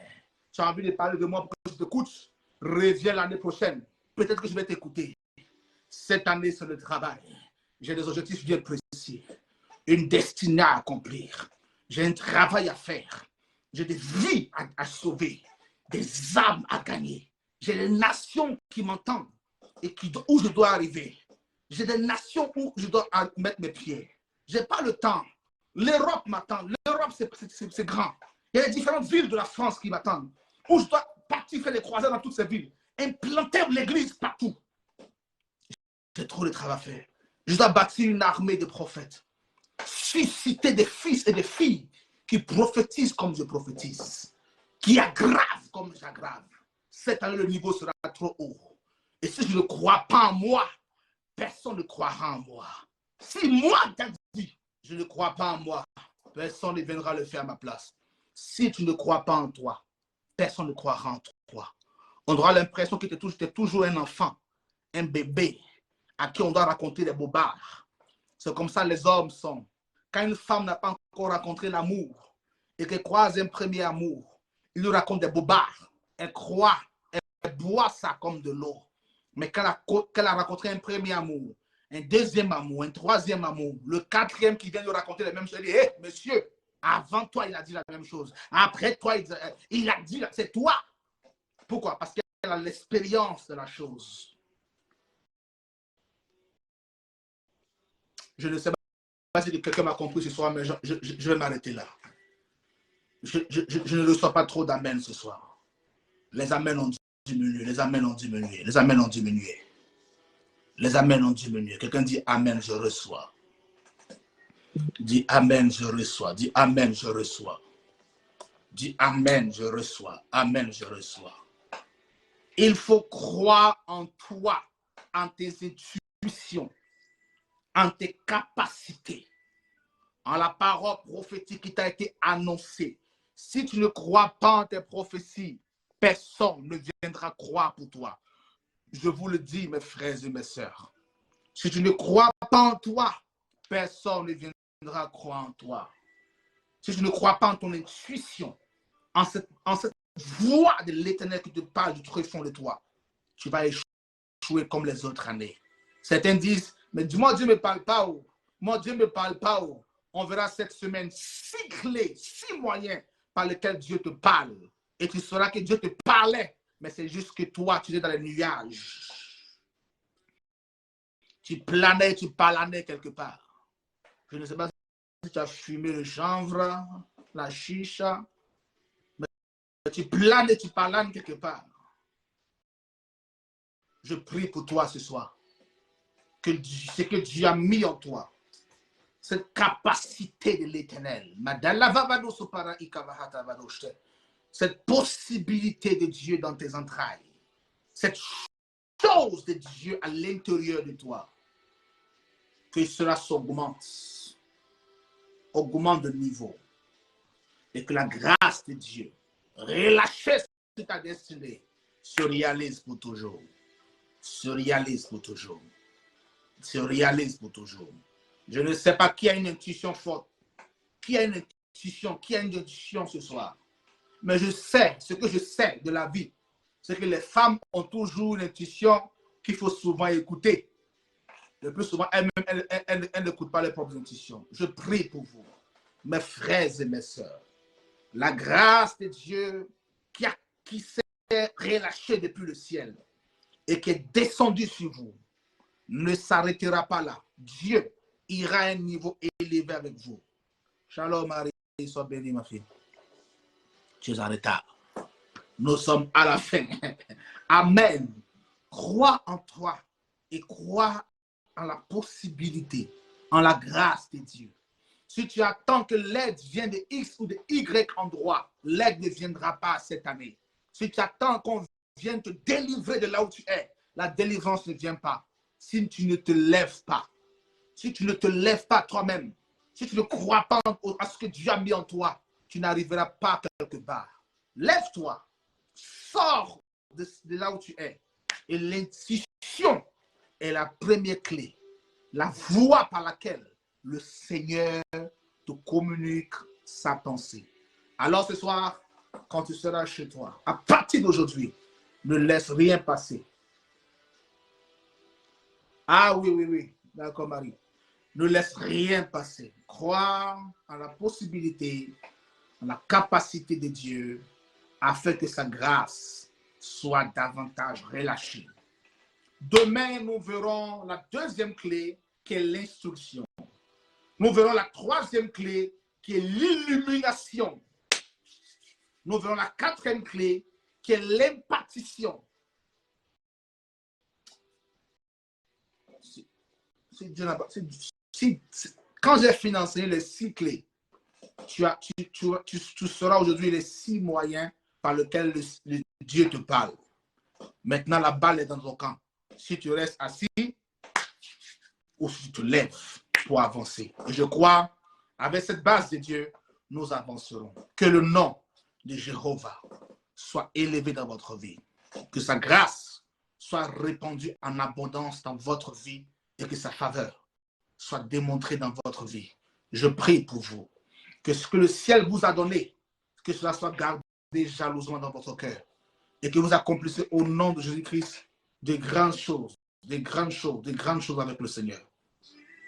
Tu as envie de parler de moi pour que je t'écoute? Reviens l'année prochaine. Peut-être que je vais t'écouter. Cette année, c'est le travail. J'ai des objectifs bien précis. Une destinée à accomplir. J'ai un travail à faire. J'ai des vies à sauver. Des âmes à gagner. J'ai des nations qui m'entendent et où je dois arriver. J'ai des nations où je dois mettre mes pieds. Je n'ai pas le temps. L'Europe m'attend. L'Europe, c'est grand. Il y a différentes villes de la France qui m'attendent. Où je dois partir faire des croisades dans toutes ces villes. Implanter l'église partout. J'ai trop de travail à faire. Je dois bâtir une armée de prophètes. Susciter des fils et des filles qui prophétisent comme je prophétise. Qui aggravent comme j'aggrave. Cette année, le niveau sera trop haut. Et si je ne crois pas en moi, personne ne croira en moi. Si moi, dit, je ne crois pas en moi, personne ne viendra le faire à ma place. Si tu ne crois pas en toi, personne ne croira en toi. On aura l'impression que tu es toujours un enfant, un bébé, à qui on doit raconter des bobards. C'est comme ça les hommes sont. Quand une femme n'a pas encore rencontré l'amour et qu'elle croise un premier amour, il lui raconte des bobards. Elle croit, elle boit ça comme de l'eau. Mais qu'elle a rencontré un premier amour, un deuxième amour, un troisième amour, le quatrième qui vient de raconter les mêmes choses, il dit, hé, monsieur, avant toi, il a dit la même chose. Après toi, il a dit, c'est toi. Pourquoi? Parce qu'elle a l'expérience de la chose. Je ne sais pas si quelqu'un m'a compris ce soir, mais je vais m'arrêter là. Je ne reçois pas trop d'amen ce soir. Les amens ont diminué, les amens ont diminué, les amens ont diminué. Les amens ont diminué. Quelqu'un dit amen, je reçois. Dis amen, je reçois. Dis amen, je reçois. Dis amen, je reçois. Amen, je reçois. Il faut croire en toi, en tes intuitions, en tes capacités, en la parole prophétique qui t'a été annoncée. Si tu ne crois pas en tes prophéties, personne ne viendra croire pour toi. Je vous le dis, mes frères et mes sœurs. Si tu ne crois pas en toi, personne ne viendra croire en toi. Si tu ne crois pas en ton intuition, en cette voix de l'Éternel qui te parle du tréfonds de toi, tu vas échouer comme les autres années. Certains disent, mais moi Dieu ne me parle pas. Oh. Moi Dieu ne me parle pas. Oh. On verra cette semaine 6 clés, 6 moyens par lesquels Dieu te parle. Et tu sauras que Dieu te parlait. Mais c'est juste que toi, tu es dans les nuages. Tu planais, tu palanais quelque part. Je ne sais pas si tu as fumé le chanvre, la chicha. Mais tu planes et tu palanes quelque part. Je prie pour toi ce soir. Que ce que Dieu a mis en toi, cette capacité de l'Éternel, cette possibilité de Dieu dans tes entrailles, cette chose de Dieu à l'intérieur de toi, que cela s'augmente de niveau et que la grâce de Dieu relâchée sur ta destinée se réalise pour toujours. Se réalise pour toujours. Se réalise pour toujours. Je ne sais pas qui a une intuition forte, qui a une intuition ce soir. Mais je sais, ce que je sais de la vie, c'est que les femmes ont toujours une intuition qu'il faut souvent écouter. Le plus souvent, elles n'écoutent pas leurs propres intuitions. Je prie pour vous, mes frères et mes sœurs. La grâce de Dieu qui s'est relâchée depuis le ciel et qui est descendue sur vous ne s'arrêtera pas là. Dieu ira à un niveau élevé avec vous. Shalom Marie, sois bénie ma fille. Tu es en retard. Nous sommes à la fin. Amen. Crois en toi et crois en la possibilité, en la grâce de Dieu. Si tu attends que l'aide vienne de X ou de Y endroit, l'aide ne viendra pas cette année. Si tu attends qu'on vienne te délivrer de là où tu es, la délivrance ne vient pas. Si tu ne te lèves pas, si tu ne te lèves pas toi-même, si tu ne crois pas à ce que Dieu a mis en toi, tu n'arriveras pas quelque part. Lève-toi, sors de là où tu es. Et l'intuition est la première clé, la voie par laquelle le Seigneur te communique sa pensée. Alors ce soir, quand tu seras chez toi, à partir d'aujourd'hui, ne laisse rien passer. Ah oui, oui, oui, d'accord Marie. Ne laisse rien passer. Crois en la possibilité, en la capacité de Dieu, afin que sa grâce soit davantage relâchée. Demain, nous verrons la deuxième clé qui est l'instruction. Nous verrons la troisième clé qui est l'illumination. Nous verrons la quatrième clé qui est l'impartition. Quand j'ai financé les 6 clés, tu sauras aujourd'hui les 6 moyens par lesquels Dieu te parle. Maintenant, la balle est dans ton camp. Si tu restes assis ou si tu te lèves pour avancer. Et je crois, avec cette base de Dieu, nous avancerons. Que le nom de Jéhovah soit élevé dans votre vie. Que sa grâce soit répandue en abondance dans votre vie et que sa faveur soit démontrée dans votre vie. Je prie pour vous. Que ce que le ciel vous a donné, que cela soit gardé jalousement dans votre cœur. Et que vous accomplissez au nom de Jésus-Christ des grandes choses, des grandes choses, des grandes choses avec le Seigneur.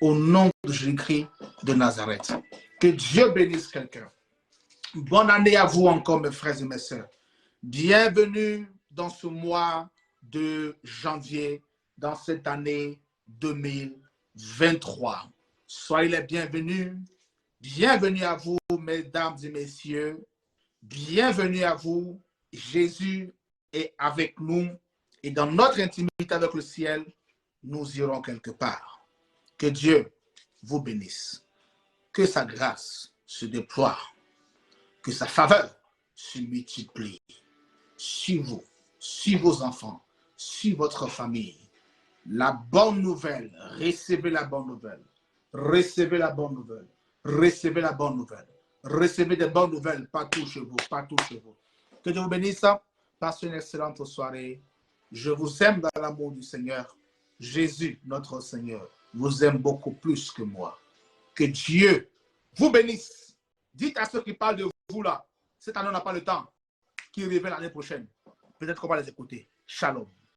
Au nom de Jésus-Christ de Nazareth. Que Dieu bénisse quelqu'un. Bonne année à vous encore, mes frères et mes sœurs. Bienvenue dans ce mois de janvier, dans cette année 2023. Soyez les bienvenus. Bienvenue à vous, mesdames et messieurs. Bienvenue à vous. Jésus est avec nous et dans notre intimité avec le ciel, nous irons quelque part. Que Dieu vous bénisse. Que sa grâce se déploie. Que sa faveur se multiplie sur vous, sur vos enfants, sur votre famille. La bonne nouvelle, recevez la bonne nouvelle. Recevez la bonne nouvelle. Recevez la bonne nouvelle. Recevez des bonnes nouvelles partout chez vous, partout chez vous. Que Dieu vous bénisse. Passez une excellente soirée. Je vous aime dans l'amour du Seigneur. Jésus, notre Seigneur, vous aime beaucoup plus que moi. Que Dieu vous bénisse. Dites à ceux qui parlent de vous là, cette année on n'a pas le temps, qui reviennent l'année prochaine. Peut-être qu'on va les écouter. Shalom.